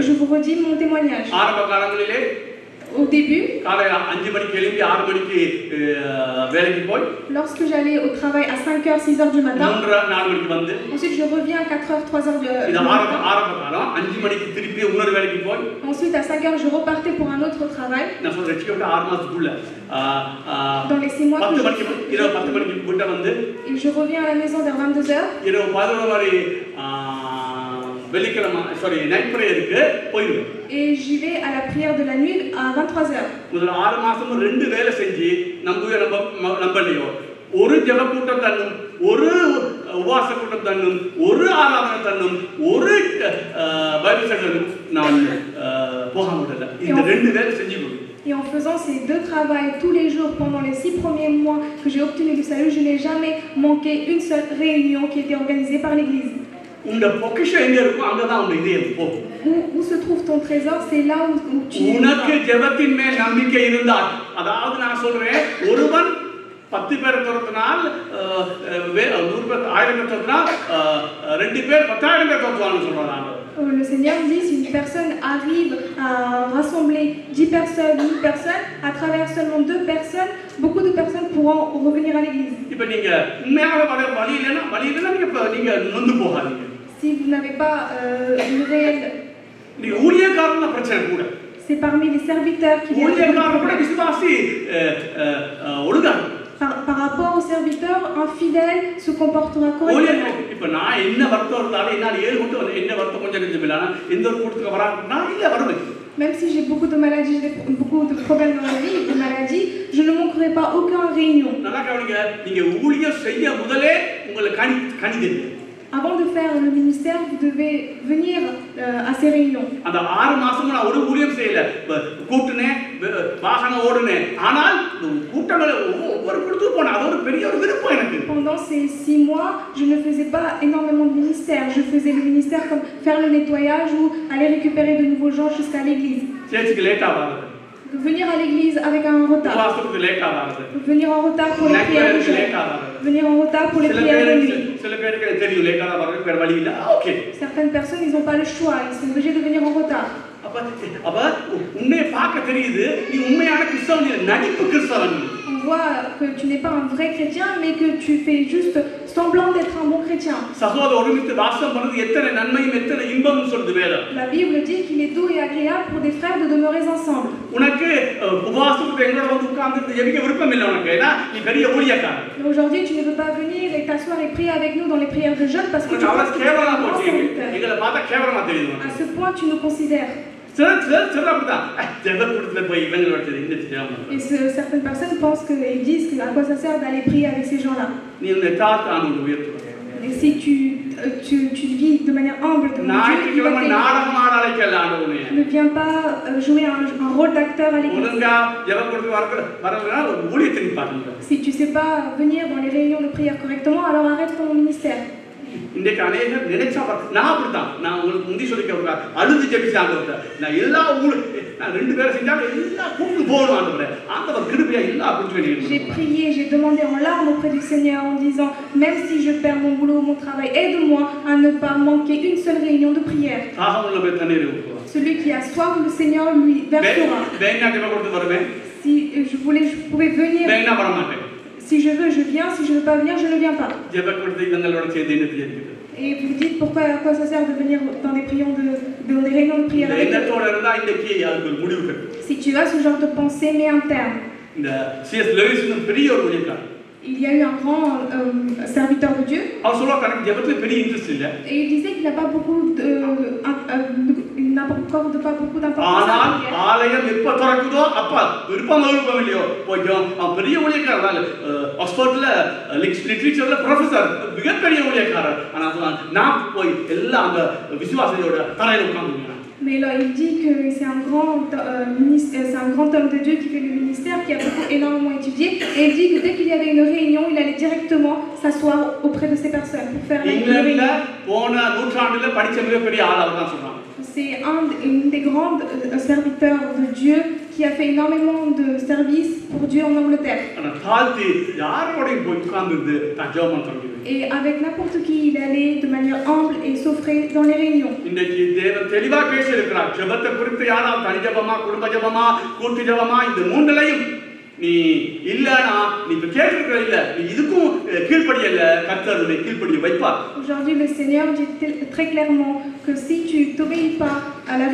Je vous redis mon témoignage. Au début, lorsque j'allais au travail à 5h, 6h du matin, ensuite je reviens à 4h, 3h du matin. Ensuite à 5h, je repartais pour un autre travail. Dans les 6 mois que et je reviens à la maison vers 22h. Et j'y vais à la prière de la nuit à 23h. ஒரு ஜெப கூட்டம் தன்னும் ஒரு உபவாச கூட்டம் தன்னும் ஒரு ஆராதனை தன்னும் ஒரு Bible study நான் போக முடியல. இந்த ரெண்டு வேலை செஞ்சு கொடு. Et en faisant ces deux travails tous les jours pendant les 6 premiers mois que j'ai obtenu le salut, je n'ai jamais manqué une seule réunion qui était organisée par l'église. Où se trouve ton trésor, c'est là où tu es. Le Seigneur dit, si une personne arrive à rassembler 10 personnes, 1000 personnes, à travers seulement 2 personnes, beaucoup de personnes pourront revenir à l'église. Si vous n'avez pas une réelle... C'est parmi les serviteurs qui viennent. Par rapport aux serviteurs, un fidèle se comportera correctement. Même si j'ai beaucoup de maladies, beaucoup de problèmes dans la vie, de maladies, je ne manquerai pas aucune réunion. Avant de faire le ministère, vous devez venir à ces réunions. Pendant ces 6 mois, je ne faisais pas énormément de ministère. Je faisais le ministère comme faire le nettoyage ou aller récupérer de nouveaux gens jusqu'à l'église. venir à l'église avec un retard, உபவாசத்துக்கு late ஆகாது, venir en retard pour les prières de jour, late ஆகாது. venir en retard pour les சில prières de nuit. பேருக்கு தெரியும் late ஆக வரதுக்கு வேற வழி இல்ல. Okay. Certaines personnes, ils n'ont pas le choix, ils sont obligés de venir en retard. அப்ப உன்னைய பார்க்க தெரியுது நீ உண்மையான கிறிஸ்தவன் இல்ல, நடிப்பு கிறிஸ்தவன். On voit que tu n'es pas un vrai chrétien, mais que tu fais juste semblant d'être un bon chrétien. சகோதரர் ஒருமித்து வாசம் பண்ணது எத்தனை நன்மையும் எத்தனை இன்பமும் சொல்லுது வேதம். La Bible dit qu'il est doux et agréable pour des frères de demeurer ensemble. உனக்கு உபவாசத்துக்கு எங்களோட வந்து உட்கார்ந்து ஜெபிக்க விருப்பம் இல்லை உனக்கு, ஏன்னா நீ பெரிய ஊழியக்காரன். Aujourd'hui, tu ne veux pas venir et t'asseoir et prier avec nous dans les prières de jeûne parce que tu penses que tu es un grand serviteur. எங்களை பார்த்தா கேவலமா தெரியுது. À ce point, tu nous considères. Et certaines personnes pensent et disent que à quoi ça sert d'aller prier avec ces gens-là. Et si tu vis de manière humble devant Dieu, ne viens pas jouer un rôle d'acteur à l'église. Si tu ne sais pas venir dans les réunions de prière correctement, alors arrête ton ministère. இன்றைக்கு அநேகர் நினைச்சா நான் அப்படித்தான், நான் உங்களுக்கு முந்தி சொல்லிக்க அழுது ஜெபிச்சாங்க. நான் எல்லா நான் 2 பேரை செஞ்சாலும் எல்லா கூப்பிட்டு போகணும் ஆண்டவரே, ஆண்டவர் கிருபையா எல்லா அப்படின்னு. J'ai prié, j'ai demandé en larmes auprès du Seigneur en disant, même si je perds mon boulot, mon travail, aide-moi à ne pas manquer une seule réunion de prière. Celui qui a soif, le Seigneur lui versera. Si je pouvais venir. Si je veux, je viens. Si je ne veux pas venir, je ne viens pas. Et vous dites pourquoi, à quoi ça sert de venir dans des réunions de prière. Si tu as ce genre de pensée, mets un terme. Il y a eu un grand serviteur de Dieu. Et il disait qu'il n'a pas beaucoup pas beaucoup d'importance. Mais là, il dit que c'est un grand homme de Dieu qui fait le ministère, qui a énormément étudié. Et il dit que dès qu'il y avait une réunion, il allait directement s'asseoir auprès de ces personnes pour faire la réunion. C'est une des grandes serviteurs de Dieu qui a fait énormément de services pour Dieu en Angleterre. Et avec n'importe qui, il allait de manière humble et s'offrait dans les réunions. Aujourd'hui, le Seigneur dit très clairement que si tu t'obéis pas à la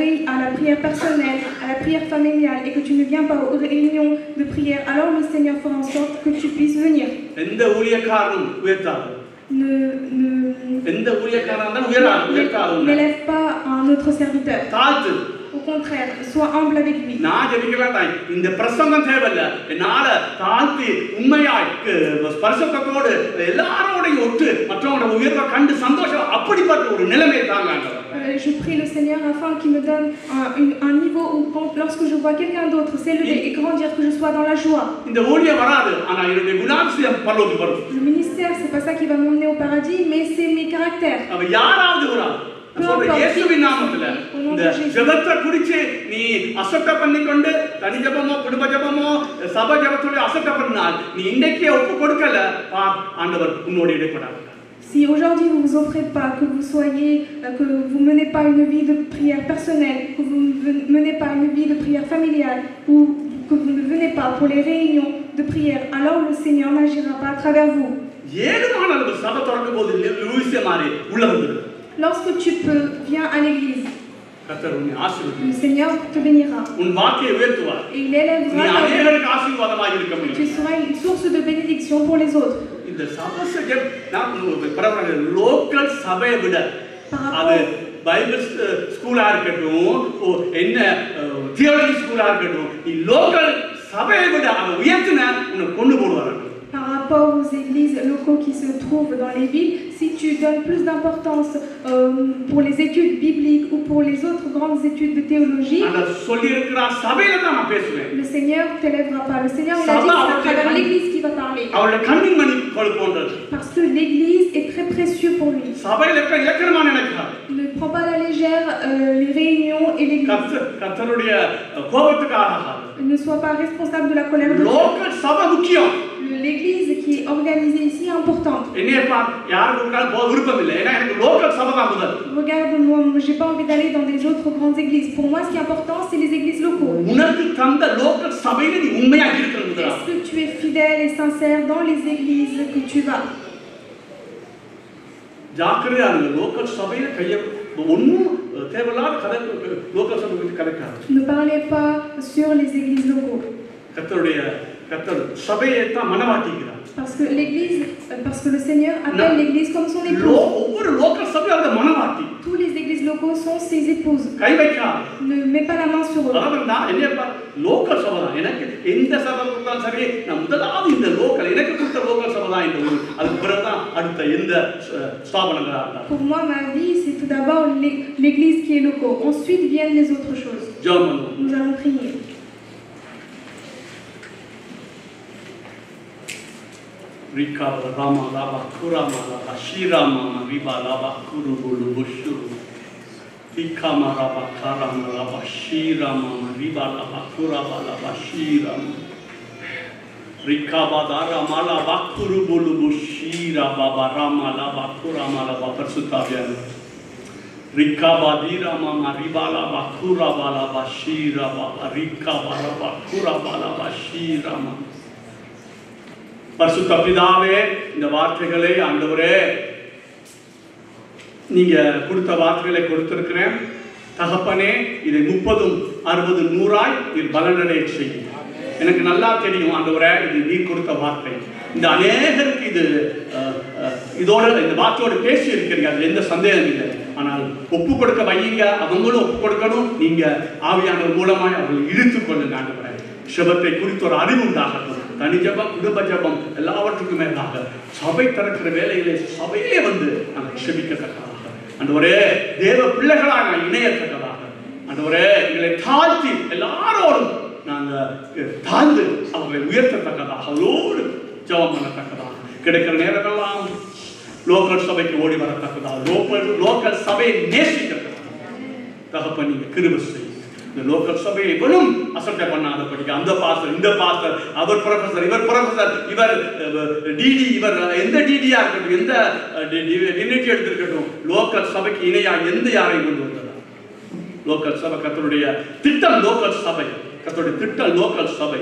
prière personnelle, à la prière familiale et que tu ne viens pas aux réunions de prière, alors le Seigneur fera en sorte que tu puisses venir. N'élève pas un autre serviteur. Au contraire, sois humble avec lui. Je prie le Seigneur afin qu'il me donne un niveau où lorsque je vois quelqu'un d'autre s'élever et grandir, que je sois dans la joie. Le ministère, c'est pas ça qui va m'emmener au paradis, mais c'est mes caractères. இயேசுவின் நாமத்துல இந்த ஜெபத்தை குறித்து நீ அசட்டை பண்ணிக்கொண்டு தனி ஜெபமோ குடும்ப ஜெபமோ சபை ஜெபத்தோட அசட்டை பண்ணால் நீ இன்னைக்கே ஒப்பு கொடுக்கல ஆண்டவர் உன்னோடு இடைப்படார். Si aujourd'hui vous ne vous offrez pas, que vous menez pas une vie de prière personnelle, que vous ne menez pas une vie de prière familiale, ou que vous ne venez pas pour les réunions de prière, alors le Seigneur n'agira pas à travers vous. Lorsque tu peux, viens à l'église. Le Seigneur te bénira. Et il élèvera ta vie. Tu seras une source de bénédiction pour les autres. Bible ஸ்கூலா இருக்கட்டும் என்ன theology ஸ்கூலா இருக்கட்டும் நீ local சபையை விட அவ உயர்த்தின உன்னை கொண்டு போடுவாங்க. Par rapport aux églises locaux qui se trouvent dans les villes, Si tu donnes plus d'importance pour les études bibliques ou pour les autres grandes études de théologie, le Seigneur ne t'élèvera pas. Le Seigneur, il a dit que c'est à travers l'Église qu'il va parler. Parce que l'Église est très précieux pour lui. Il ne prend pas à la légère les réunions et l'Église. Ne sois pas responsable de la colère de Dieu. L'Église qui est organisée ici est importante. Regarde-moi, j'ai pas envie d'aller dans des autres grandes églises. Pour moi, ce qui est important, c'est les églises locaux. Est-ce que tu es fidèle et sincère dans les églises que tu vas? Ne parlez pas sur les églises locaux. Parce que le Seigneur appelle l'Église comme son épouse. Tous les églises locaux sont ses épouses. Ne mets pas la main sur eux. Pour moi, ma vie, c'est tout d'abord l'Église qui est locale. Ensuite viennent les autres choses. Nous allons prier. Rikaba Rama Lava Kurama Lava Shirama Riba Lava Kurubulu Bushuru Hikama Rava Karama Lava Shirama Riba Lava Kuraba Lava Shirama Rikaba Darama Lava Kurubulu Bushira Baba Rama Lava Kurama Lava Persutavian Rikaba Dirama Riba Lava Kuraba Lava Shirama Rikaba Lava Kuraba Lava Shirama பரிசுத்த பிதாவே, இந்த வார்த்தைகளை ஆண்டவரே நீங்க கொடுத்த வார்த்தைகளை கொடுத்திருக்கிறேன். தகப்பனே, இதை 30, 60, 100 நீர் பலனடைய செய்யும். எனக்கு நல்லா தெரியும் ஆண்டவரே, இது நீர் கொடுத்த வார்த்தை. இந்த அநேகருக்கு இது இதோட இந்த வார்த்தையோட பேசி இருக்கிறீங்க, அதுல எந்த சந்தேகம் இல்லை. ஆனால் ஒப்பு கொடுக்க வையுங்க, அவங்களும் ஒப்பு கொடுக்கணும். நீங்க ஆவியானவர் மூலமாய் அவர்கள் இழுத்துக் கொள்ளுங்க ஆண்டவரே. செபத்தை குறித்து ஒரு அறிவு உண்டாகட்டும். தனி ஜபம், குடும்ப ஜபம் எல்லாவற்றுக்கும் மேலாக சபை திறக்கிற வேலைகளை சபையிலே வந்து நாங்கள் செபிக்கத்தக்கதாக ஆண்டவரே, தேவ பிள்ளைகளாக நான் இணையத்தக்கதாக ஆண்டவரே, எங்களை தாழ்த்தி எல்லாரோடும் நாங்கள் தாழ்ந்து அவர்களை உயர்த்தத்தக்கதாக அவளோடு ஜபம் பண்ணத்தக்கதாக கிடைக்கிற நேரமெல்லாம் லோக்கல் சபைக்கு ஓடி வரத்தக்கதாக லோக்கல் சபையை நேசிக்கத்தக்கதாக தகப்பன் நீங்க கிருபை செய்யும். இந்த லோக்கல் சபையை இவரும் அசட்டை பண்ணாதபடிக்கு அந்த பாஸ்டர், இந்த பாஸ்டர், அவர் ப்ரொஃபசர், இவர் ப்ரொஃபசர், இவர் டிடி, இவர் எந்த டிடியா இருக்கட்டும், எந்த டினிட்டி எடுத்திருக்கட்டும், லோக்கல் சபைக்கு இணையா எந்த யாரையும் கொண்டு வந்ததா? லோக்கல் சபை கர்த்தருடைய திட்டம். லோக்கல் சபை கர்த்தருடைய திட்டம். லோக்கல் சபை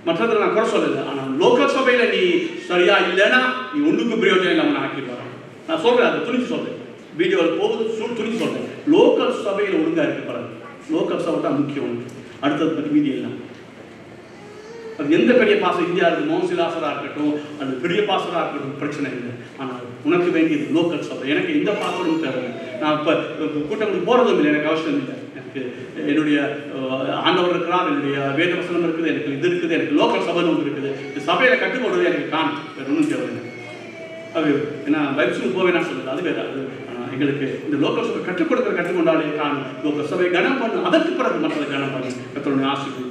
மற்றதில் நான் குறை சொல்லல. ஆனால் லோக்கல் சபையில நீ சரியா இல்லைன்னா நீ ஒன்றுக்கு பிரயோஜனம் இல்லாமல் ஆக்கிட்டு வரான். நான் சொல்றேன், அதை துணிச்சு சொல்றேன், வீடியோவில் போகுது துணிச்சு சொல்றேன். லோக்கல் சபையில் ஒழுங்கா இருக்க பாருங்க. லோக்கல் சபை தான் முக்கியம். அடுத்தது பற்றி மீதி எல்லாம் அது எந்த பெரிய பாசம் இந்தியா இருக்கு, மோசிலாசராக இருக்கட்டும், அது பெரிய பாசராக இருக்கட்டும், பிரச்சனை இல்லை. ஆனால் உனக்கு வேண்டியது லோக்கல் சபை. எனக்கு எந்த பாசமும் தேவை. நான் இப்போ கூட்டங்களுக்கு போகிறதும் இல்லை, எனக்கு அவசியம் இல்லை. எனக்கு என்னுடைய ஆண்டவர் இருக்கிறார், என்னுடைய வேத வசனம் இருக்குது, எனக்கு இது இருக்குது, எனக்கு லோக்கல் சபைன்னு ஒன்று இருக்குது. இந்த சபையில் கற்றுக்கொள்வது எனக்கு காணும், வேறு ஒன்றும் தேவை இல்லை. அது ஏன்னா பைபிள் போவேன்னா சொல்லுது, அது வேறு. அது எங்களுக்கு இந்த லோக்கல் சபை கற்றுக் கொடுக்கிற கற்றுக்கொண்டாலே காணும். லோக்கல் சபை கனம் பண்ணும், அதற்கு பிறகு மற்றதை கனம் பண்ணி கர்த்தருடைய ஆசீர்வாதம்